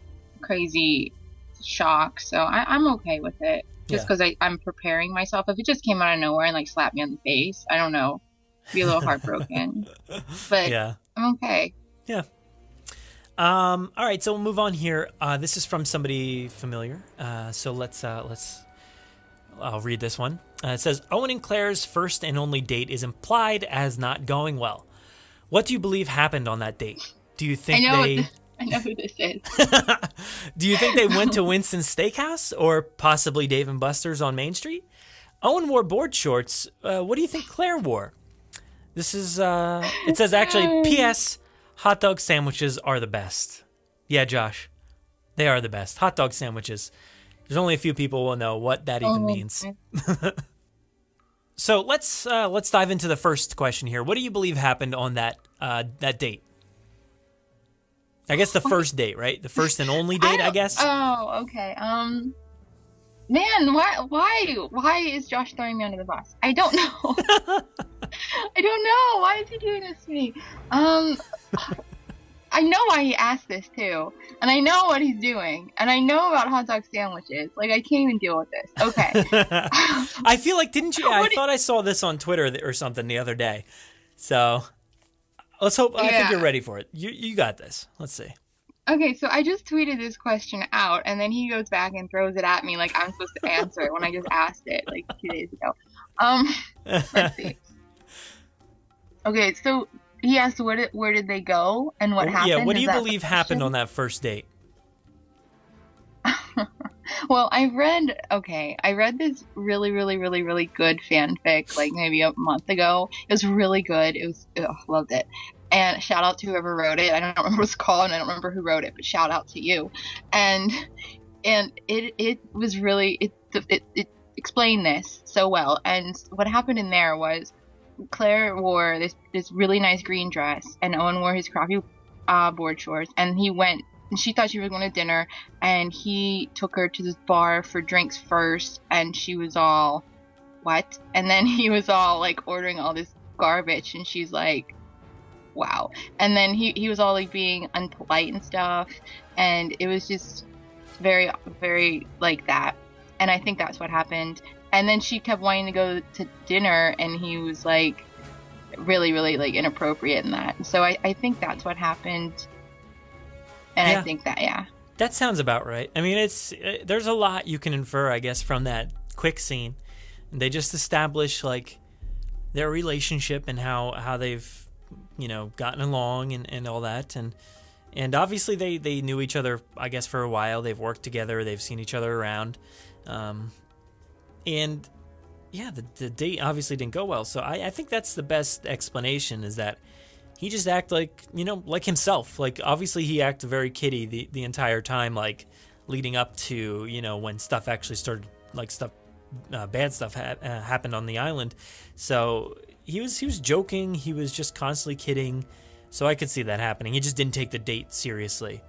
crazy shock, so I'm okay with it. Just because I'm preparing myself. If it just came out of nowhere and slapped me on the face, I don't know, be a little heartbroken. But yeah. I'm okay. Yeah. All right, so we'll move on here. This is from somebody familiar. So let's I'll read this one. It says, Owen and Claire's first and only date is implied as not going well. What do you believe happened on that date? Do you think I know who this is. Do you think they went to Winston's Steakhouse or possibly Dave & Buster's on Main Street? Owen wore board shorts. What do you think Claire wore? This is, it says actually, P.S. hot dog sandwiches are the best. Yeah, Josh, they are the best. Hot dog sandwiches. There's only a few people who will know what that even means. So let's dive into the first question here. What do you believe happened on that date? I guess the first date, right? The first and only date, I guess. Oh, okay. Man, why is Josh throwing me under the bus? I don't know. I don't know. Why is he doing this to me? I know why he asked this too, and I know what he's doing, and I know about hot dog sandwiches. Like, I can't even deal with this. Okay. I feel like, didn't you? I thought I saw this on Twitter or something the other day. So let's hope. I think you're ready for it. You got this. Let's see. Okay, so I just tweeted this question out, and then he goes back and throws it at me like I'm supposed to answer it when I just asked it like 2 days ago. Let's see. Okay, so he asked where did they go and what happened. Yeah, what do you believe happened on that first date? Well, I read this really, really, really, really good fanfic like maybe a month ago. It was really good. Loved it. And shout out to whoever wrote it. I don't remember what it's called, and I don't remember who wrote it, but shout out to you. And it was really it explained this so well. And what happened in there was Claire wore this really nice green dress, and Owen wore his crappy board shorts. And he went, and she thought she was going to dinner, and he took her to this bar for drinks first, and she was all, what? And then he was all like ordering all this garbage, and she's like, wow. And then he was all like being unpolite and stuff, and it was just very, very like that. And I think that's what happened. And then she kept wanting to go to dinner, and he was like really, really like inappropriate in that. So I think that's what happened. And yeah. I think that, that sounds about right. I mean, there's a lot you can infer, I guess, from that quick scene. And they just establish like their relationship and how they've, gotten along and all that. And obviously they knew each other, I guess, for a while. They've worked together. They've seen each other around. And yeah, the date obviously didn't go well. So I think that's the best explanation, is that he just acted like himself. Like, obviously he acted very kiddie the entire time, like leading up to, when stuff actually started, like bad stuff happened on the island. So he was joking. He was just constantly kidding. So I could see that happening. He just didn't take the date seriously.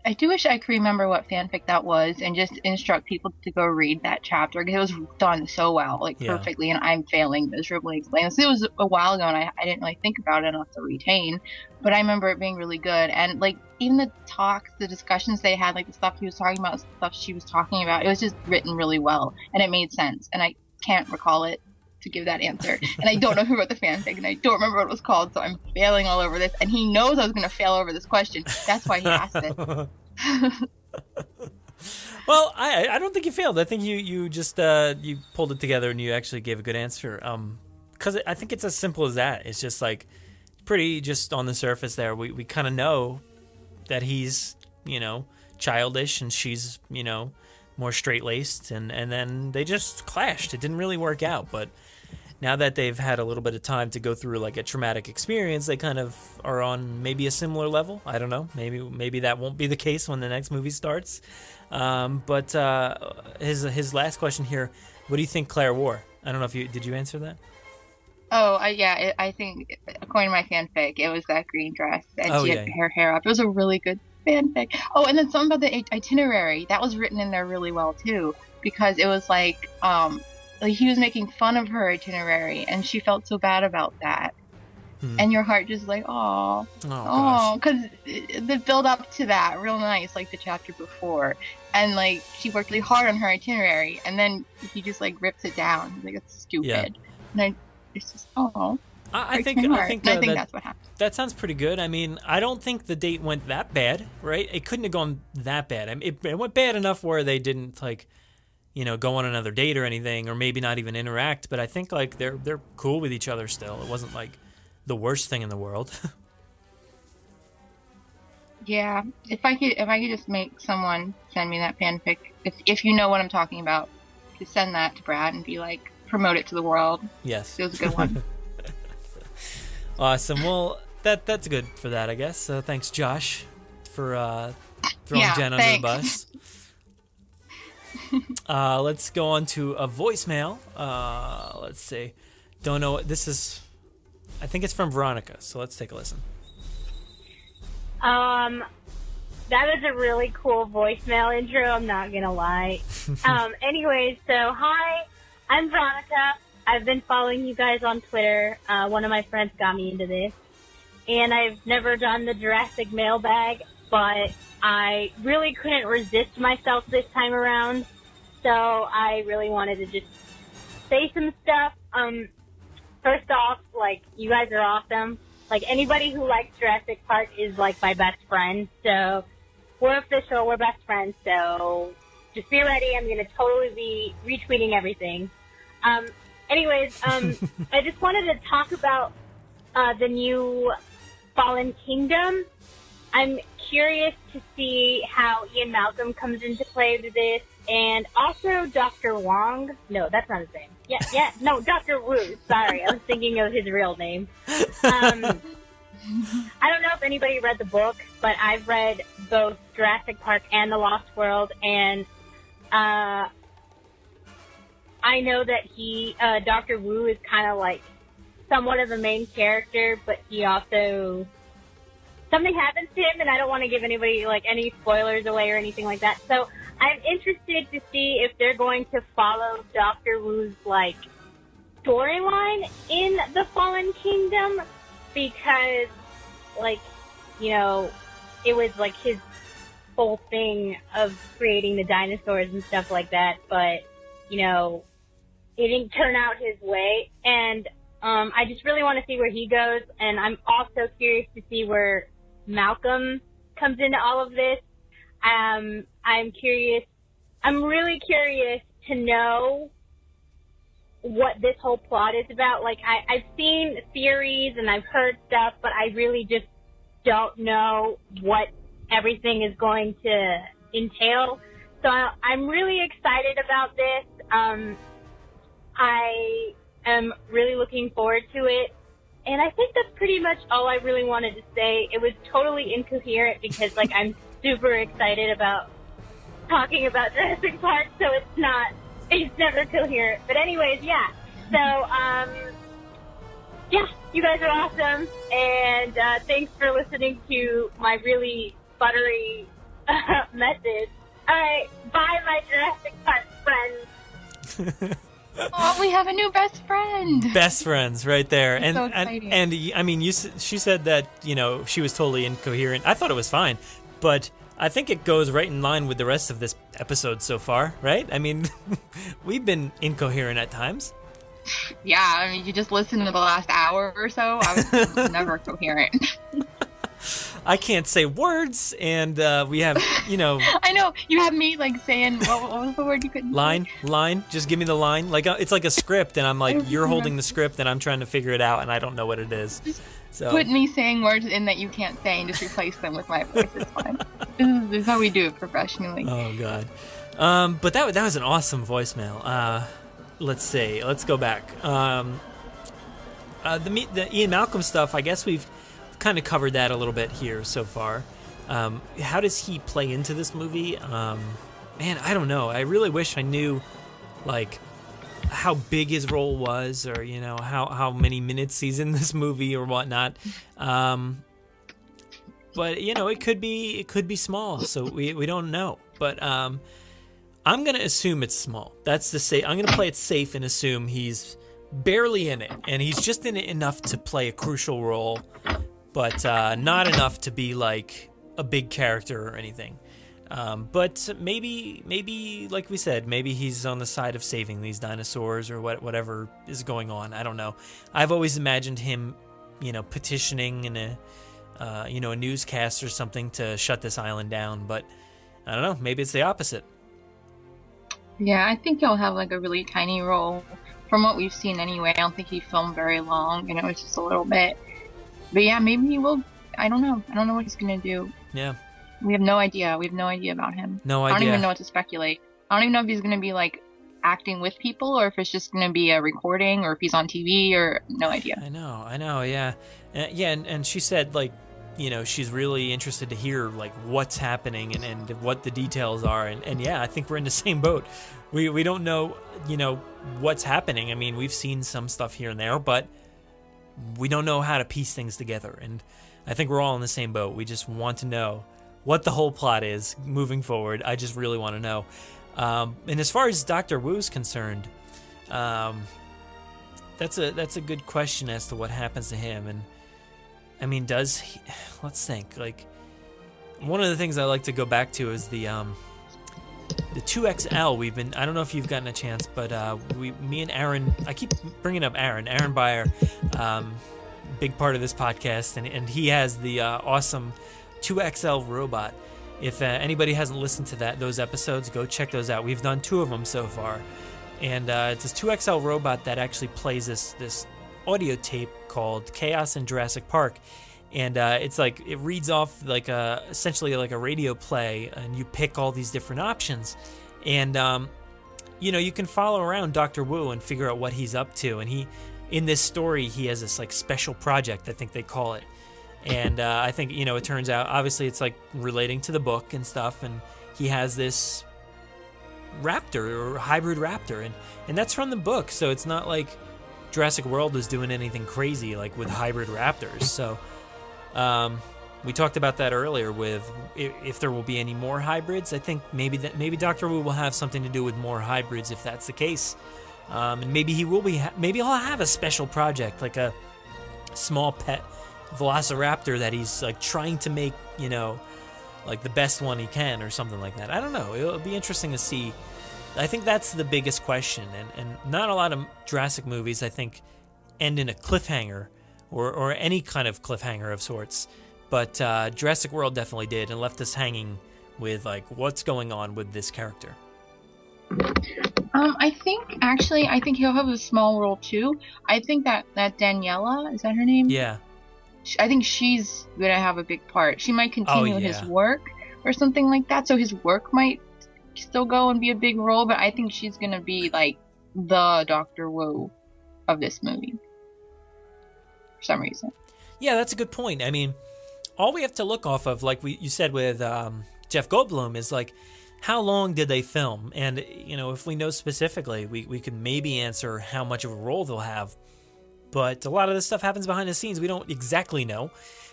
I do wish I could remember what fanfic that was and just instruct people to go read that chapter, because it was done so well, like perfectly, and I'm failing miserably explaining this. It was a while ago, and I didn't really think about it enough to retain, but I remember it being really good. And like even the talks, the discussions they had, like the stuff he was talking about, stuff she was talking about, it was just written really well, and it made sense. And I can't recall it to give that answer, and I don't know who wrote the fanfic, and I don't remember what it was called, so I'm failing all over this, and he knows I was going to fail over this question. That's why he asked it. Well, I don't think you failed. I think you just you pulled it together and you actually gave a good answer. Because I think it's as simple as that. It's just like pretty just on the surface there. We kind of know that he's childish and she's more straight-laced, and then they just clashed. It didn't really work out, but now that they've had a little bit of time to go through like a traumatic experience, they kind of are on maybe a similar level. I don't know. Maybe that won't be the case when the next movie starts. But his last question here, what do you think Claire wore? I don't know if did you answer that? Oh, I think, according to my fanfic, it was that green dress, and she had her hair up. It was a really good fanfic. Oh, and then something about the itinerary. That was written in there really well, too, because it was like he was making fun of her itinerary, and she felt so bad about that. And your heart just like, oh, because the build up to that, real nice, like the chapter before, and like she worked really hard on her itinerary, and then he just like rips it down. He's like, it's stupid. And it's just, I think that's what happened. That sounds pretty good. I mean, I don't think the date went that bad, right? It couldn't have gone that bad. I mean, it went bad enough where they didn't like, go on another date or anything, or maybe not even interact. But I think like they're cool with each other still. It wasn't like the worst thing in the world. Yeah, if I could just make someone send me that fanfic, if you know what I'm talking about, just send that to Brad and be like, promote it to the world. Yes, it was a good one. Awesome. Well, that's good for that, I guess. Thanks, Josh, for throwing Jen under the bus. Let's go on to a voicemail. Let's see. Don't know what this is. I think it's from Veronica, so let's take a listen. That was a really cool voicemail intro, I'm not gonna lie. Anyways, so hi, I'm Veronica. I've been following you guys on Twitter. One of my friends got me into this. And I've never done the Jurassic Mailbag, but I really couldn't resist myself this time around. So I really wanted to just say some stuff. First off, like, you guys are awesome. Like, anybody who likes Jurassic Park is, like, my best friend. So we're official. We're best friends. So just be ready. I'm going to totally be retweeting everything. Anyways, I just wanted to talk about the new Fallen Kingdom. I'm curious to see how Ian Malcolm comes into play with this, and also Dr. Wong. No, that's not his name. No, Dr. Wu. Sorry, I was thinking of his real name. I don't know if anybody read the book, but I've read both Jurassic Park and The Lost World, and I know that Dr. Wu is kind of like somewhat of the main character, but he also, something happens to him, and I don't want to give anybody like any spoilers away or anything like that. So I'm interested to see if they're going to follow Dr. Wu's like storyline in the Fallen Kingdom, because like, you know, it was like his whole thing of creating the dinosaurs and stuff like that, but you know, it didn't turn out his way, and I just really want to see where he goes, and I'm also curious to see where Malcolm comes into all of this. I'm really curious to know what this whole plot is about. Like, I've seen theories and I've heard stuff, but I really just don't know what everything is going to entail. So I'm really excited about this. I am really looking forward to it. And I think that's pretty much all I really wanted to say. It was totally incoherent because, like, I'm super excited about talking about Jurassic Park, so it's never coherent. But anyways, yeah. So, yeah, you guys are awesome. And thanks for listening to my really buttery message. All right, bye, my Jurassic Park friends. Oh, we have a new best friend. Best friends, right there. It's so exciting. And I mean, she said that, you know, she was totally incoherent. I thought it was fine, but I think it goes right in line with the rest of this episode so far, right? I mean, we've been incoherent at times. Yeah, I mean, you just listen to the last hour or so. I was never coherent. I can't say words, and we have, you know... I know, you have me, like, saying, what was the word you couldn't say? Line, just give me the line. Like, it's like a script, and I'm like, you're holding the script, and I'm trying to figure it out, and I don't know what it is. So put me saying words in that you can't say, and just replace them with my voice, it's fine. This is how we do it professionally. Oh, God. But that was an awesome voicemail. Let's see, let's go back. The Ian Malcolm stuff, I guess we've kind of covered that a little bit here so far. How does he play into this movie? Man, I don't know. I really wish I knew, like, how big his role was, or, you know, how many minutes he's in this movie or whatnot. But, you know, it could be small, so we don't know. But I'm gonna assume it's small. That's to say, I'm gonna play it safe and assume he's barely in it, and he's just in it enough to play a crucial role, but not enough to be like a big character or anything. But maybe like we said, maybe he's on the side of saving these dinosaurs or whatever is going on. I don't know. I've always imagined him, you know, petitioning in a newscast or something to shut this island down. But I don't know. Maybe it's the opposite. Yeah, I think he'll have like a really tiny role. From what we've seen anyway, I don't think he filmed very long. You know, it's just a little bit. But yeah, maybe he will. I don't know. I don't know what he's going to do. Yeah. We have no idea. We have no idea about him. No idea. I don't even know what to speculate. I don't even know if he's going to be like acting with people, or if it's just going to be a recording, or if he's on TV, or no idea. I know, yeah. And she said, like, you know, she's really interested to hear, like, what's happening and what the details are. And yeah, I think we're in the same boat. We don't know, you know, what's happening. I mean, we've seen some stuff here and there, but we don't know how to piece things together. And I think we're all in the same boat. We just want to know what the whole plot is moving forward. I just really want to know. And as far as Dr. Wu's concerned, that's a good question as to what happens to him. And I mean, does he, let's think. Like, one of the things I like to go back to is the 2XL. I don't know if you've gotten a chance, but me and Aaron, I keep bringing up Aaron Beyer, big part of this podcast, and he has the awesome 2XL robot. If anybody hasn't listened to those episodes, go check those out. We've done 2 of them so far, and it's this 2XL robot that actually plays this audio tape called Chaos in Jurassic Park, and it's like it reads off like essentially like a radio play, and you pick all these different options, and you know, you can follow around Dr. Wu and figure out what he's up to. And in this story, he has this like special project, I think they call it. And I think, you know, it turns out, obviously it's like relating to the book and stuff, and he has this raptor or hybrid raptor, and that's from the book, so it's not like Jurassic World is doing anything crazy like with hybrid raptors. So we talked about that earlier with if there will be any more hybrids. I think maybe Dr. Wu will have something to do with more hybrids if that's the case. And maybe maybe he'll have a special project, like a small pet velociraptor that he's like trying to make, you know, like the best one he can or something like that. I don't know. It'll be interesting to see. I think that's the biggest question, and not a lot of Jurassic movies, I think, end in a cliffhanger or any kind of cliffhanger of sorts. But Jurassic World definitely did, and left us hanging with like what's going on with this character. I think he'll have a small role too. I think that Daniela, is that her name? Yeah. I think she's gonna have a big part. She might continue his work or something like that, so his work might still go and be a big role, but I think she's gonna be like the Dr. Wu of this movie for some reason. Yeah, that's a good point. I mean, all we have to look off of, like you said with Jeff Goldblum, is like how long did they film? And you know, if we know specifically, we could maybe answer how much of a role they'll have. But a lot of this stuff happens behind the scenes. We don't exactly know.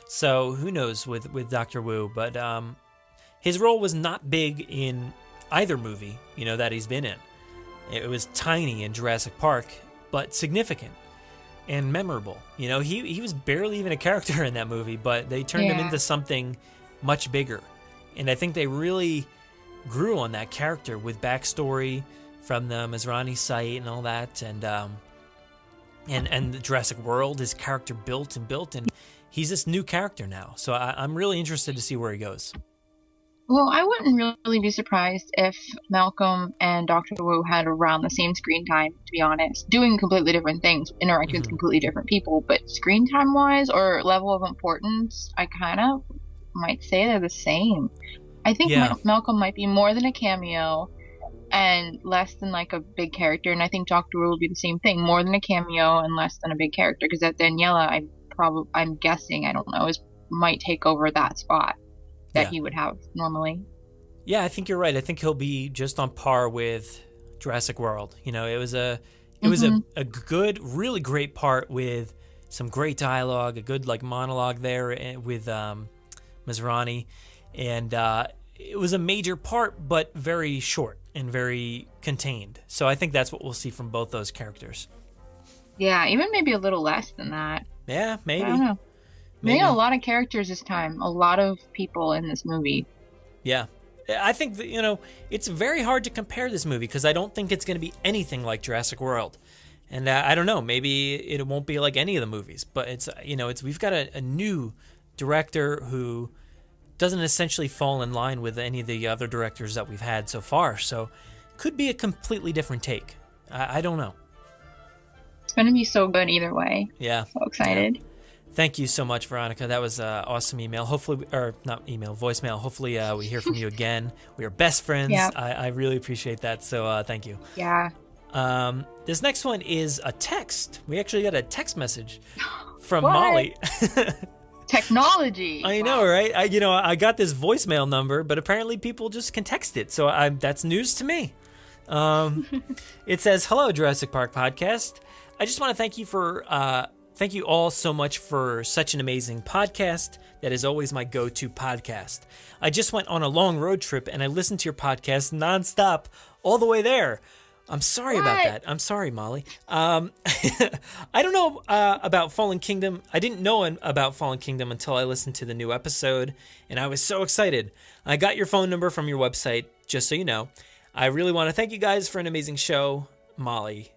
So who knows with Dr. Wu. But his role was not big in either movie, you know, that he's been in. It was tiny in Jurassic Park, but significant and memorable. You know, he was barely even a character in that movie, but they turned him into something much bigger. And I think they really grew on that character with backstory from the Masrani site and all that, and the Jurassic World, his character built, and he's this new character now. So I'm really interested to see where he goes. Well, I wouldn't really be surprised if Malcolm and Dr. Wu had around the same screen time, to be honest, doing completely different things, interacting with completely different people, but screen time wise or level of importance, I kind of might say they're the same. I think Malcolm might be more than a cameo and less than like a big character, and I think Dr. Wu will be the same thing, more than a cameo and less than a big character, because that Daniela, I'm guessing, I don't know, might take over that spot that he would have normally. Yeah, I think you're right. I think he'll be just on par with Jurassic World. You know, it was a good, really great part with some great dialogue, a good like monologue there with Masrani, and it was a major part, but very short and very contained. So I think that's what we'll see from both those characters. Yeah, even maybe a little less than that. Yeah, maybe. I don't know. Maybe a lot of characters this time. A lot of people in this movie. Yeah. I think that, you know, it's very hard to compare this movie because I don't think it's going to be anything like Jurassic World. And I don't know, maybe it won't be like any of the movies, but it's, you know, we've got a new director who doesn't essentially fall in line with any of the other directors that we've had so far. So could be a completely different take. I don't know. It's going to be so good either way. Yeah. So excited. Yeah. Thank you so much, Veronica. That was an awesome email. Hopefully, or not email, voicemail. Hopefully we hear from you again. We are best friends. Yeah. I really appreciate that. So thank you. Yeah. This next one is a text. We actually got a text message from Molly. Technology. I know, right? I got this voicemail number, but apparently people just can text it. So that's news to me. It says, "Hello, Jurassic Park podcast. I just want to thank you all so much for such an amazing podcast. That is always my go-to podcast. I just went on a long road trip and I listened to your podcast nonstop all the way there." I'm sorry about that. I'm sorry, Molly. I don't know about Fallen Kingdom. I didn't know about Fallen Kingdom until I listened to the new episode, and I was so excited. I got your phone number from your website, just so you know. I really want to thank you guys for an amazing show, Molly,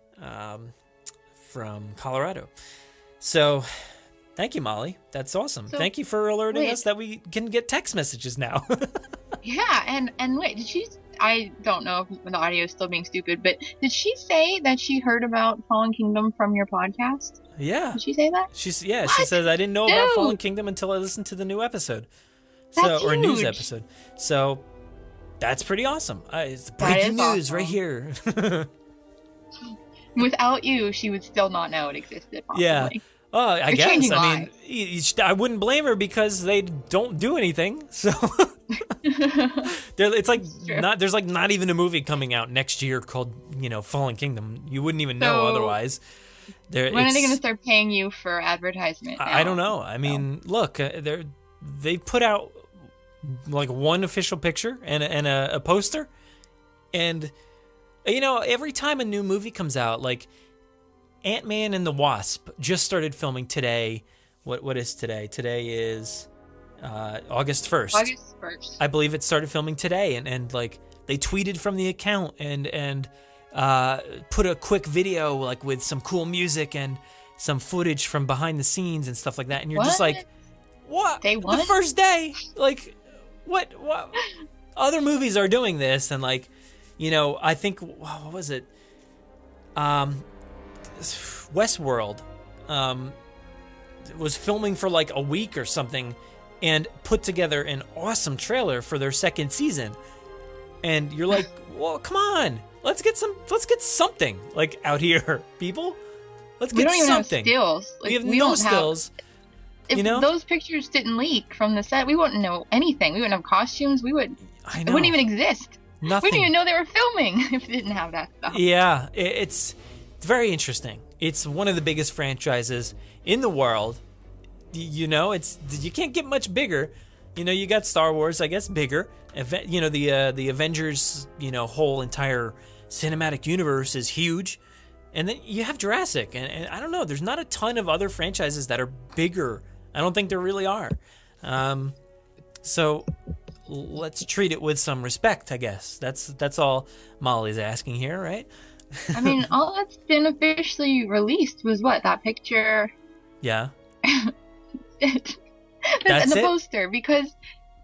from Colorado. So, thank you, Molly. That's awesome. Thank you for alerting us that we can get text messages now. Yeah, and wait, did she... I don't know if the audio is still being stupid, but did she say that she heard about Fallen Kingdom from your podcast? Yeah. Did she say that? She says, I didn't know about Fallen Kingdom until I listened to the new episode. Or news episode. So, that's pretty awesome. It's breaking news right here. Without you, she would still not know it existed, possibly. Yeah. Oh, I You're guess. I lives. mean, I wouldn't blame her because they don't do anything. So it's like there's like not even a movie coming out next year called, Fallen Kingdom. You wouldn't even know otherwise. When are they going to start paying you for advertisement? I don't know. I mean, look, they put out like one official picture and a poster, and every time a new movie comes out, like Ant-Man and the Wasp just started filming today. What is today? Today is August 1st. August 1st. I believe it started filming today, and like they tweeted from the account and put a quick video like with some cool music and some footage from behind the scenes and stuff like that. And you're just like, what? Day one? The first day? Like, what? Other movies are doing this, and like, I think what was it? Westworld was filming for like a week or something and put together an awesome trailer for their second season, and you're like, well, come on, let's get something like out here, people. Let's get something. We don't even have stills. We have no stills. If those pictures didn't leak from the set, we wouldn't know anything. We wouldn't have costumes. It wouldn't even exist. Nothing. We didn't even know they were filming if they didn't have that stuff. Yeah, it's very interesting. It's one of the biggest franchises in the world. You can't get much bigger. You got Star Wars, I guess, bigger. The Avengers, whole entire cinematic universe is huge. And then you have Jurassic, and I don't know, there's not a ton of other franchises that are bigger. I don't think there really are. So let's treat it with some respect, I guess. That's all Molly's asking here, right? I mean, all that's been officially released was that picture? Yeah. That's the poster, because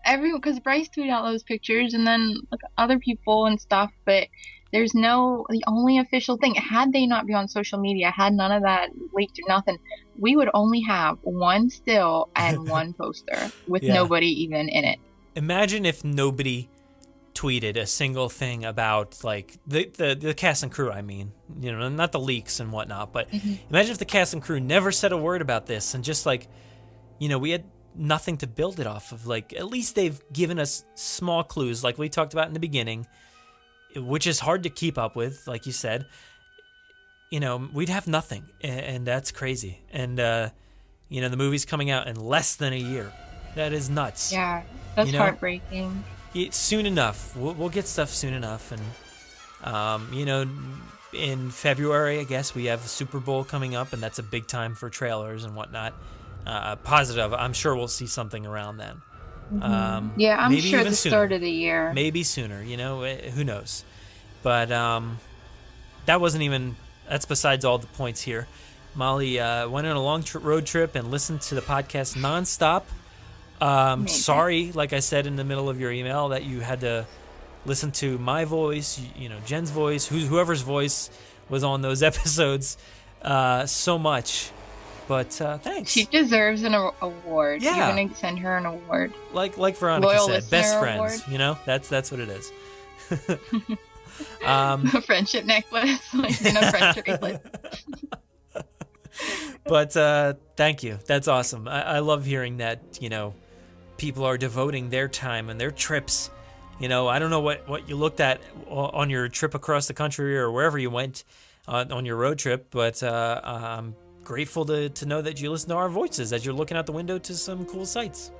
Bryce tweeted out those pictures and then other people and stuff, but there's the only official thing. Had they not been on social media, had none of that leaked or nothing, we would only have one still and one poster with nobody even in it. Imagine if nobody tweeted a single thing about like the cast and crew. I mean, not the leaks and whatnot, but imagine if the cast and crew never said a word about this and just like, we had nothing to build it off of. Like, at least they've given us small clues, like we talked about in the beginning, which is hard to keep up with, like you said. We'd have nothing, and that's crazy. And the movie's coming out in less than a year. That is nuts. Yeah, that's heartbreaking. Soon enough, we'll get stuff soon enough, and in February, I guess we have the Super Bowl coming up, and that's a big time for trailers and whatnot. Positive, I'm sure we'll see something around then. Yeah, I'm sure at the start of the year. Maybe sooner, who knows? But that's besides all the points here. Molly went on a long road trip and listened to the podcast nonstop. Sorry, like I said in the middle of your email, that you had to listen to my voice, Jen's voice, whoever's voice was on those episodes so much. But thanks. She deserves an award. Yeah. You're gonna send her an award. Like Veronica Loyal said, best friends. award. That's what it is. A friendship necklace, like in a friendship bracelet. But thank you. That's awesome. I love hearing that, people are devoting their time and their trips. I don't know what you looked at on your trip across the country or wherever you went on your road trip, but I'm grateful to know that you listen to our voices as you're looking out the window to some cool sights.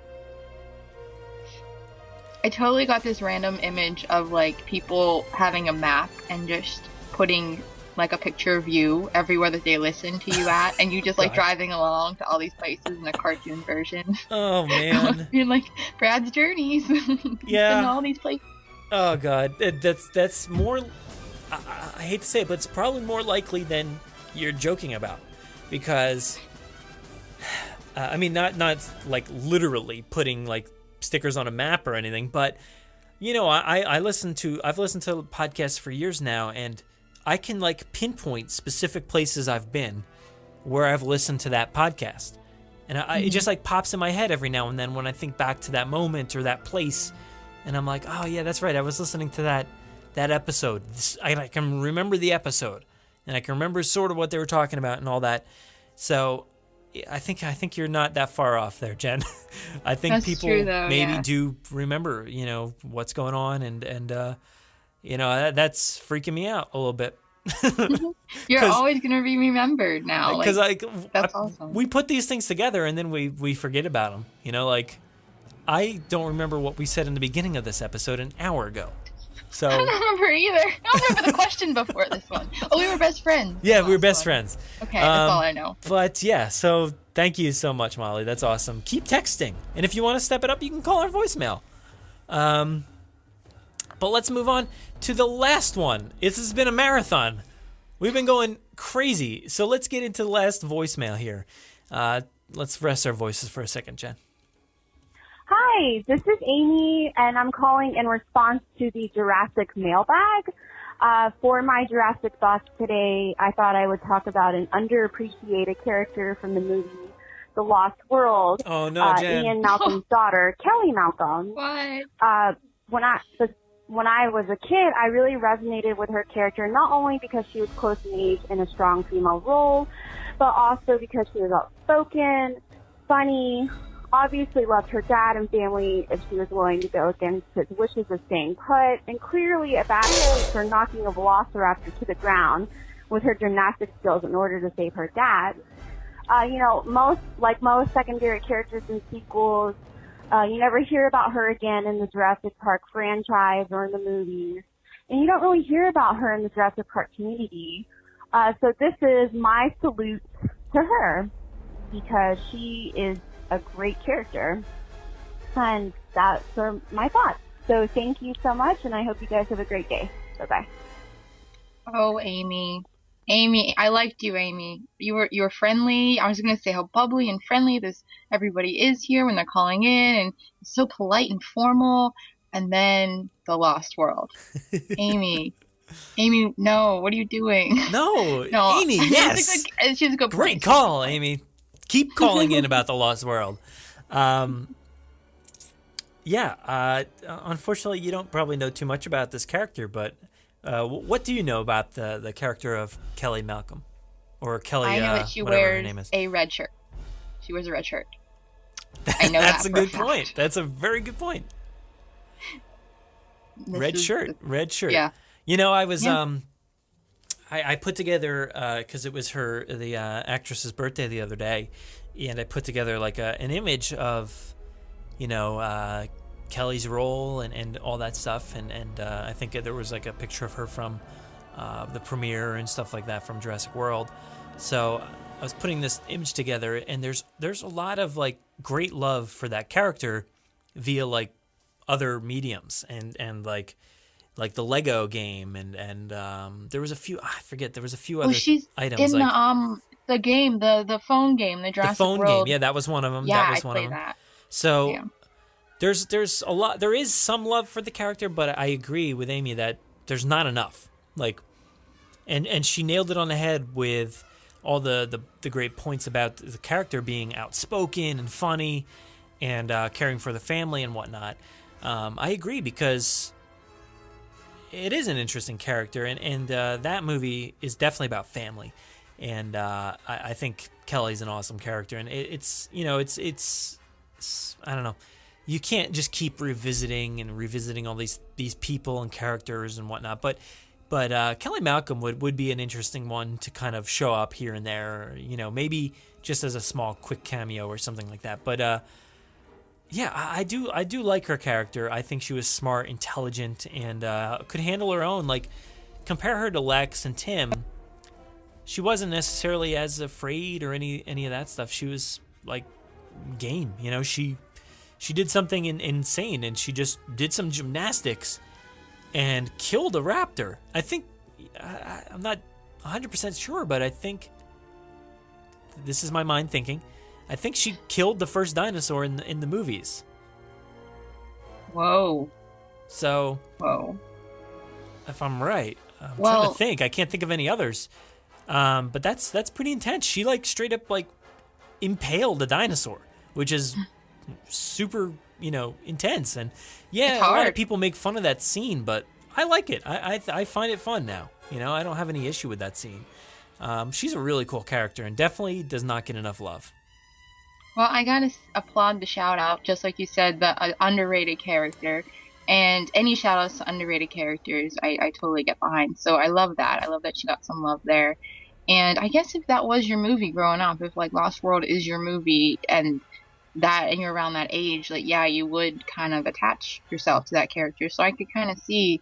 I totally got this random image of like people having a map and just putting like a picture of you everywhere that they listen to you at, and you just like driving along to all these places in a cartoon version. Oh man. Being like Brad's journeys. Yeah. In all these places. Oh god, that's more. I hate to say it, but it's probably more likely than you're joking about, because I mean, not like literally putting like stickers on a map or anything, but I've listened to podcasts for years now, and I can like pinpoint specific places I've been where I've listened to that podcast, and it just like pops in my head every now and then when I think back to that moment or that place, and I'm like, oh yeah, that's right, I was listening to that episode. I can remember the episode, and I can remember sort of what they were talking about and all that. So I think you're not that far off there, Jen. I think that's people true, though, maybe do remember, what's going on, and that's freaking me out a little bit. You're always gonna be remembered now, because that's awesome. We put these things together and then we forget about them. Like I don't remember what we said in the beginning of this episode an hour ago. So I don't remember either. I don't remember the question before this one. Oh, we were best friends. Yeah, we were best friends. Okay, that's all I know. But yeah, so thank you so much, Molly. That's awesome. Keep texting, and if you want to step it up, you can call our voicemail. But let's move on to the last one. This has been a marathon. We've been going crazy, so let's get into the last voicemail here. Let's rest our voices for a second, Jen. Hi, this is Amy, and I'm calling in response to the Jurassic Mailbag. For my Jurassic thoughts today, I thought I would talk about an underappreciated character from the movie The Lost World. Oh, no, Jen. Ian Malcolm's daughter, Kelly Malcolm. What? When I was a kid, I really resonated with her character, not only because she was close in age in a strong female role, but also because she was outspoken, funny, obviously loved her dad and family if she was willing to go against his wishes of staying put, and clearly advocated for knocking a velociraptor to the ground with her gymnastic skills in order to save her dad. Most secondary characters in sequels, you never hear about her again in the Jurassic Park franchise or in the movies, and you don't really hear about her in the Jurassic Park community. So this is my salute to her, because she is a great character, and that's my thoughts. So thank you so much, and I hope you guys have a great day. Bye-bye. Oh, Amy, I liked you, Amy. You were friendly. I was gonna say how bubbly and friendly everybody is here when they're calling in, and it's so polite and formal. And then The Lost World, Amy, no, what are you doing? No, Amy, yes, she's a good great call, Amy. Keep calling in about The Lost World. Unfortunately, you don't probably know too much about this character, but what do you know about the character of Kelly Malcolm? Or Kelly, I know that she wears a red shirt. She wears a red shirt. I know That's that a good point. That's a very good point. Red shirt. Yeah. I was... I put together, because it was the actress's birthday the other day, and I put together like an image of, Kelly's role and all that stuff, and I think there was like a picture of her from the premiere and stuff like that from Jurassic World. So I was putting this image together, and there's a lot of like great love for that character via like other mediums and like the Lego game and there was a few there was a few other items. In the game, the phone game, the Jurassic World. The phone game, yeah, that was one of them. Yeah, that was one of them. That. So yeah. There's a lot. There is some love for the character, but I agree with Amy that there's not enough. Like, and she nailed it on the head with all the great points about the character being outspoken and funny and caring for the family and whatnot. I agree, because it is an interesting character, and that movie is definitely about family, and I think Kelly's an awesome character, and it's I don't know, you can't just keep revisiting all these people and characters and whatnot, but Kelly Malcolm would be an interesting one to kind of show up here and there, maybe just as a small quick cameo or something like that, but. Yeah, I do like her character. I think she was smart, intelligent, and could handle her own. Like, compare her to Lex and Tim. She wasn't necessarily as afraid or any of that stuff. She was like game. She did something insane, and she just did some gymnastics and killed a raptor. I think I'm not 100% sure, but I think this is my mind thinking. I think she killed the first dinosaur in the movies. Whoa. So. Whoa. If I'm right, I'm trying to think. I can't think of any others. But that's pretty intense. She straight up impaled a dinosaur, which is super intense. And yeah, a lot of people make fun of that scene, but I like it. I find it fun now. I don't have any issue with that scene. She's a really cool character and definitely does not get enough love. Well, I gotta applaud the shout out, just like you said, the underrated character. And any shout outs to underrated characters, I totally get behind. So I love that. I love that she got some love there. And I guess if that was your movie growing up, if Lost World is your movie and you're around that age, you would kind of attach yourself to that character. So I could kind of see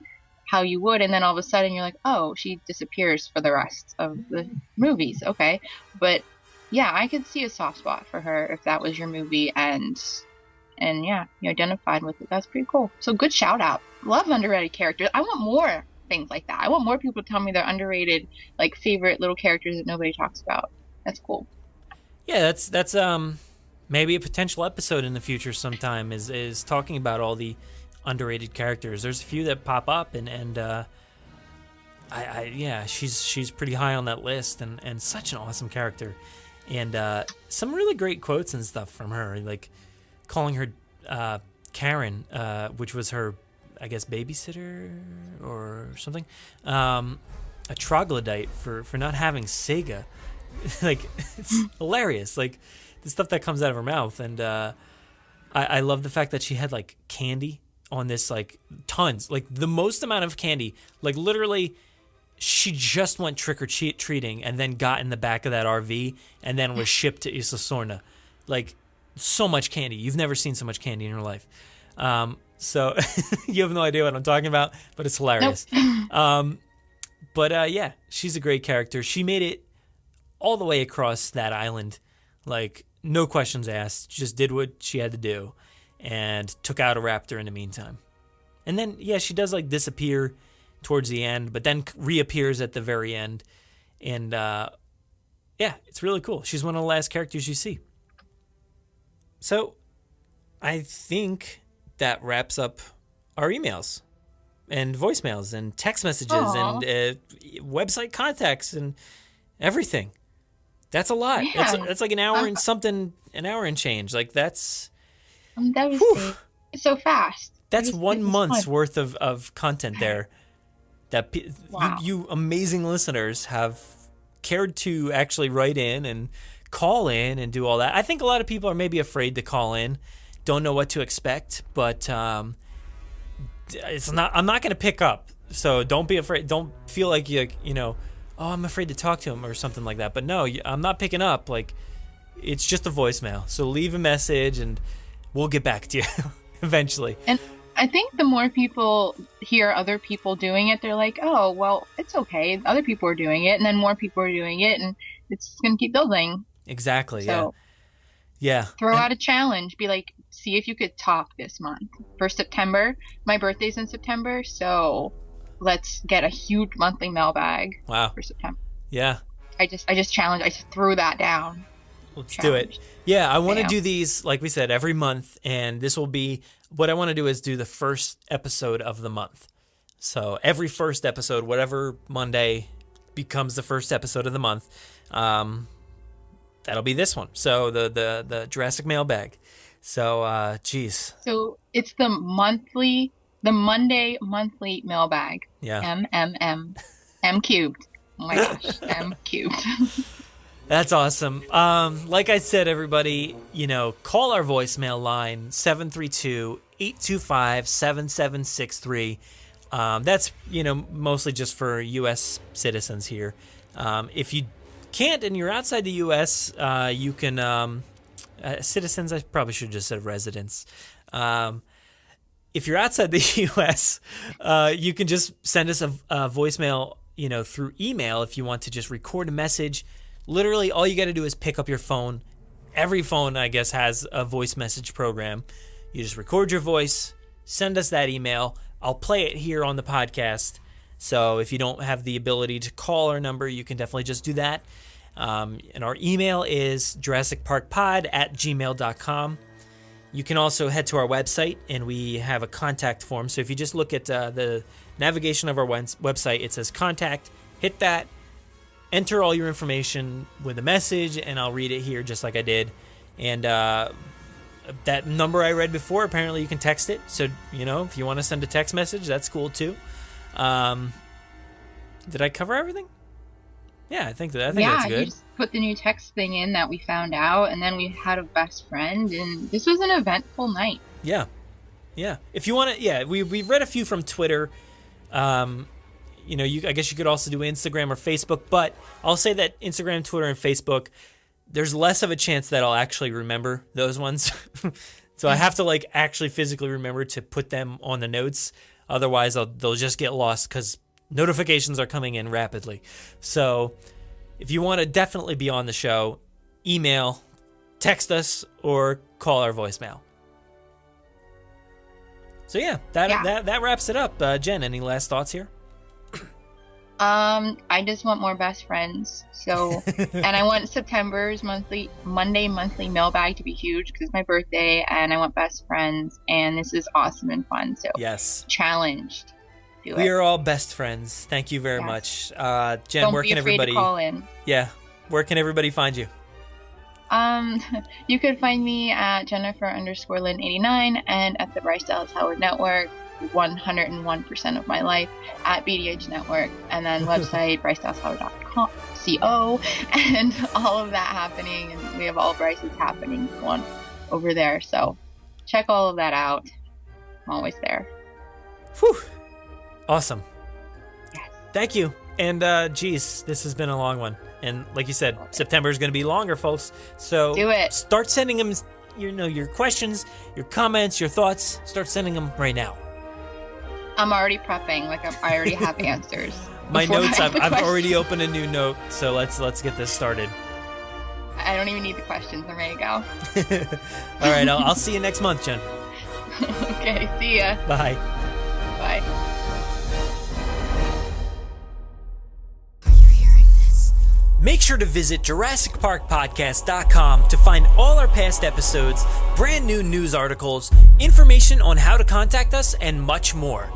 how you would. And then all of a sudden you're like, oh, she disappears for the rest of the movies. Okay. But yeah, I could see a soft spot for her if that was your movie, and yeah, you identified with it. That's pretty cool. So good shout out. Love underrated characters. I want more things like that. I want more people to tell me their underrated, favorite little characters that nobody talks about. That's cool. Yeah, that's maybe a potential episode in the future sometime is talking about all the underrated characters. There's a few that pop up, and yeah, she's pretty high on that list, and such an awesome character. And some really great quotes and stuff from her, like calling her Karen, which was her, I guess, babysitter or something, a troglodyte for not having Sega. It's hilarious, the stuff that comes out of her mouth. And I love the fact that she had candy on this, tons, the most amount of candy, literally. She just went trick-or-treating and then got in the back of that RV and then was shipped to Isla Sorna. So much candy. You've never seen so much candy in your life. So you have no idea what I'm talking about, but it's hilarious. Nope. But yeah, she's a great character. She made it all the way across that island, no questions asked. Just did what she had to do and took out a raptor in the meantime. And then, yeah, she does disappear towards the end, but then reappears at the very end. And yeah, it's really cool. She's one of the last characters you see. So I think that wraps up our emails and voicemails and text messages and website contacts and everything. That's a lot. Yeah. That's an hour and something, an hour and change. That's that was so fast. That's 1 month's worth of content there. That you amazing listeners have cared to actually write in and call in and do all that. I think a lot of people are maybe afraid to call in, don't know what to expect, but it's not. I'm not going to pick up, so don't be afraid. Don't feel like oh, I'm afraid to talk to him or something like that. But no, I'm not picking up. It's just a voicemail. So leave a message and we'll get back to you eventually. And I think the more people hear other people doing it, they're like, oh, well, it's okay. Other people are doing it, and then more people are doing it, and it's going to keep building. Exactly, so, yeah. Throw out a challenge. Be like, see if you could top this month. For September, my birthday's in September, so let's get a huge monthly mailbag for September. Yeah. I just challenge. I just threw that down. Let's do it. Yeah, I want to do these, like we said, every month, and this will be... What I want to do is do the first episode of the month. So every first episode, whatever Monday becomes the first episode of the month, that'll be this one. So the Jurassic Mailbag. So, geez. So it's the monthly The Monday monthly mailbag. Yeah. M cubed. Oh my gosh, M cubed. That's awesome. Like I said, everybody, call our voicemail line, 732-825-7763. That's, mostly just for U.S. citizens here. If you can't and you're outside the U.S., you can, citizens, I probably should have just said residents. If you're outside the U.S., you can just send us a voicemail, through email if you want to just record a message. Literally, all you got to do is pick up your phone. Every phone, I guess, has a voice message program. You just record your voice, send us that email. I'll play it here on the podcast. So if you don't have the ability to call our number, you can definitely just do that. And our email is JurassicParkPod@gmail.com. You can also head to our website, and we have a contact form. So if you just look at the navigation of our website, it says contact. Hit that. Enter all your information with a message, and I'll read it here just like I did. And that number I read before, apparently you can text it. So, if you want to send a text message, that's cool too. Did I cover everything? Yeah, I think that's good. You just put the new text thing in that we found out, and then we had a best friend, and this was an eventful night. Yeah. If you want to, we've read a few from Twitter. I guess you could also do Instagram or Facebook, but I'll say that Instagram, Twitter, and Facebook, there's less of a chance that I'll actually remember those ones. So I have to actually physically remember to put them on the notes. Otherwise, they'll just get lost because notifications are coming in rapidly. So if you want to definitely be on the show, email, text us, or call our voicemail. So that wraps it up. Jen, any last thoughts here? I just want more best friends. So, and I want September's Monday monthly mailbag to be huge because it's my birthday, and I want best friends, and this is awesome and fun. So, yes, challenged. We are all best friends. Thank you very much, Jen. Don't where be can afraid everybody to call in? Yeah, where can everybody find you? You could find me at Jennifer_Lynn89 and at the Bryce Dallas Howard Network. 101% of my life at BDH Network, and then website BryceDallasHoward.com, and all of that happening, and we have all Bryce's happening going over there, so check all of that out. I'm always there. Whew. Awesome. Yes. Thank you. And geez, this has been a long one, and like you said, September is going to be longer, folks, so do it. Start sending them your questions, your comments, your thoughts. Start sending them right now. I'm already prepping. I already have answers. My notes. I've already opened a new note. So let's get this started. I don't even need the questions. I'm ready to go. All right. I'll see you next month, Jen. Okay. See ya. Bye. Bye. Make sure to visit JurassicParkPodcast.com to find all our past episodes, brand new news articles, information on how to contact us, and much more.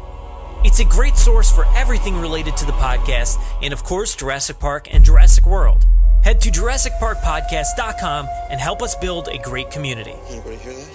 It's a great source for everything related to the podcast and, of course, Jurassic Park and Jurassic World. Head to JurassicParkPodcast.com and help us build a great community. Anybody hear that?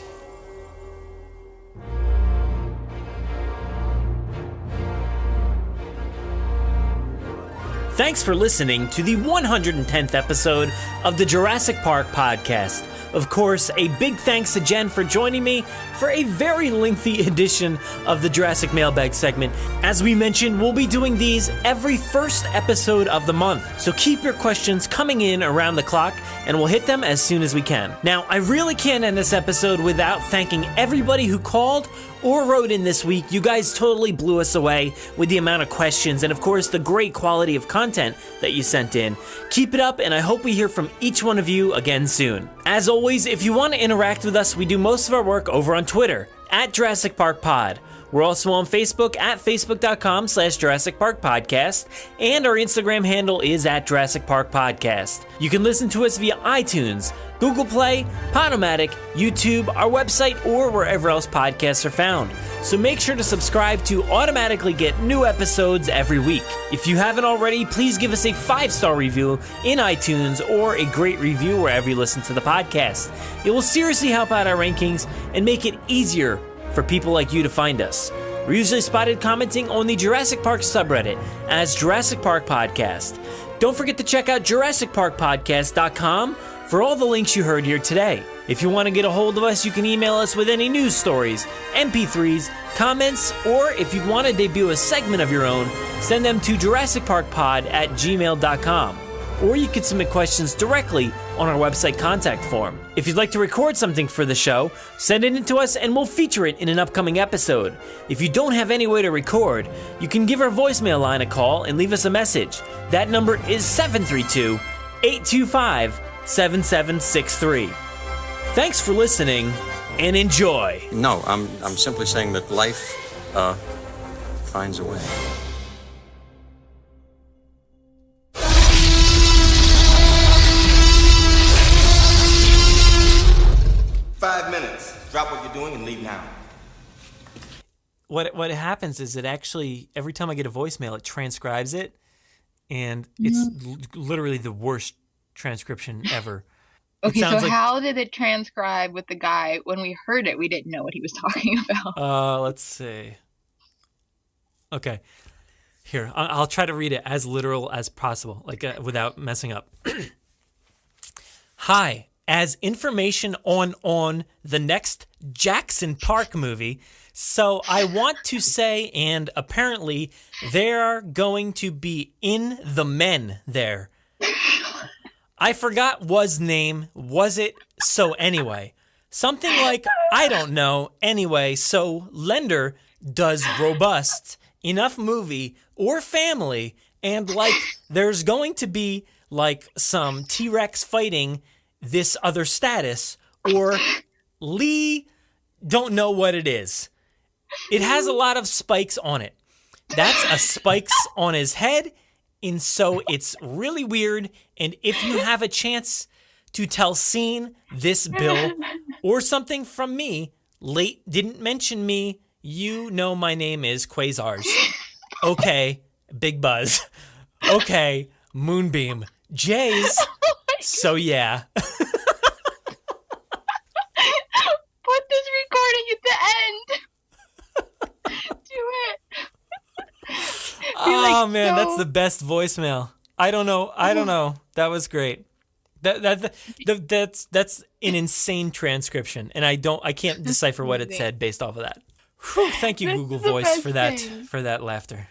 Thanks for listening to the 110th episode of the Jurassic Park Podcast. Of course, a big thanks to Jen for joining me for a very lengthy edition of the Jurassic Mailbag segment. As we mentioned, we'll be doing these every first episode of the month, so keep your questions coming in around the clock, and we'll hit them as soon as we can. Now, I really can't end this episode without thanking everybody who called or wrote in this week. You guys totally blew us away with the amount of questions and, of course, the great quality of content that you sent in. Keep it up, and I hope we hear from each one of you again soon. As always, if you want to interact with us, we do most of our work over on Twitter, at Jurassic Park Pod. We're also on Facebook at facebook.com/Jurassic Park Podcast, and our Instagram handle is at Jurassic Park Podcast. You can listen to us via iTunes, Google Play, Podomatic, YouTube, our website, or wherever else podcasts are found. So make sure to subscribe to automatically get new episodes every week. If you haven't already, please give us a 5-star review in iTunes or a great review wherever you listen to the podcast. It will seriously help out our rankings and make it easier for people like you to find us. We're usually spotted commenting on the Jurassic Park subreddit as Jurassic Park Podcast. Don't forget to check out JurassicParkPodcast.com for all the links you heard here today. If you want to get a hold of us, you can email us with any news stories, MP3s, comments, or if you want to debut a segment of your own, send them to JurassicParkPod@gmail.com. Or you can submit questions directly on our website contact form. If you'd like to record something for the show, send it in to us and we'll feature it in an upcoming episode. If you don't have any way to record, you can give our voicemail line a call and leave us a message. That number is 732-825-7763. Thanks for listening and enjoy. No, I'm simply saying that life finds a way. Drop what you're doing and leave now. What happens is it actually, every time I get a voicemail, it transcribes it, and it's literally the worst transcription ever. Okay, so how did it transcribe with the guy? When we heard it, we didn't know what he was talking about. Let's see. Okay. Here, I'll try to read it as literal as possible, like without messing up. Hi. As information on the next Jackson Park movie, so I want to say, and apparently they're going to be in the men there. I forgot was name, was it? So anyway, something like, I don't know, anyway, so Lender does robust enough movie or family, and like there's going to be like some T-Rex fighting this other status, or Lee don't know what it is. It has a lot of spikes on it. That's a spikes on his head, and so it's really weird. And if you have a chance to tell Scene this bill or something from me, late didn't mention me, you know my name is Quasars. Okay, Big Buzz. Okay, Moonbeam. Jays. So yeah. Put this recording at the end. Do it. Oh man, that's the best voicemail. I don't know. That was great. That's an insane transcription, and I can't decipher what it said based off of that. Whew, thank you, Google Voice, for that laughter.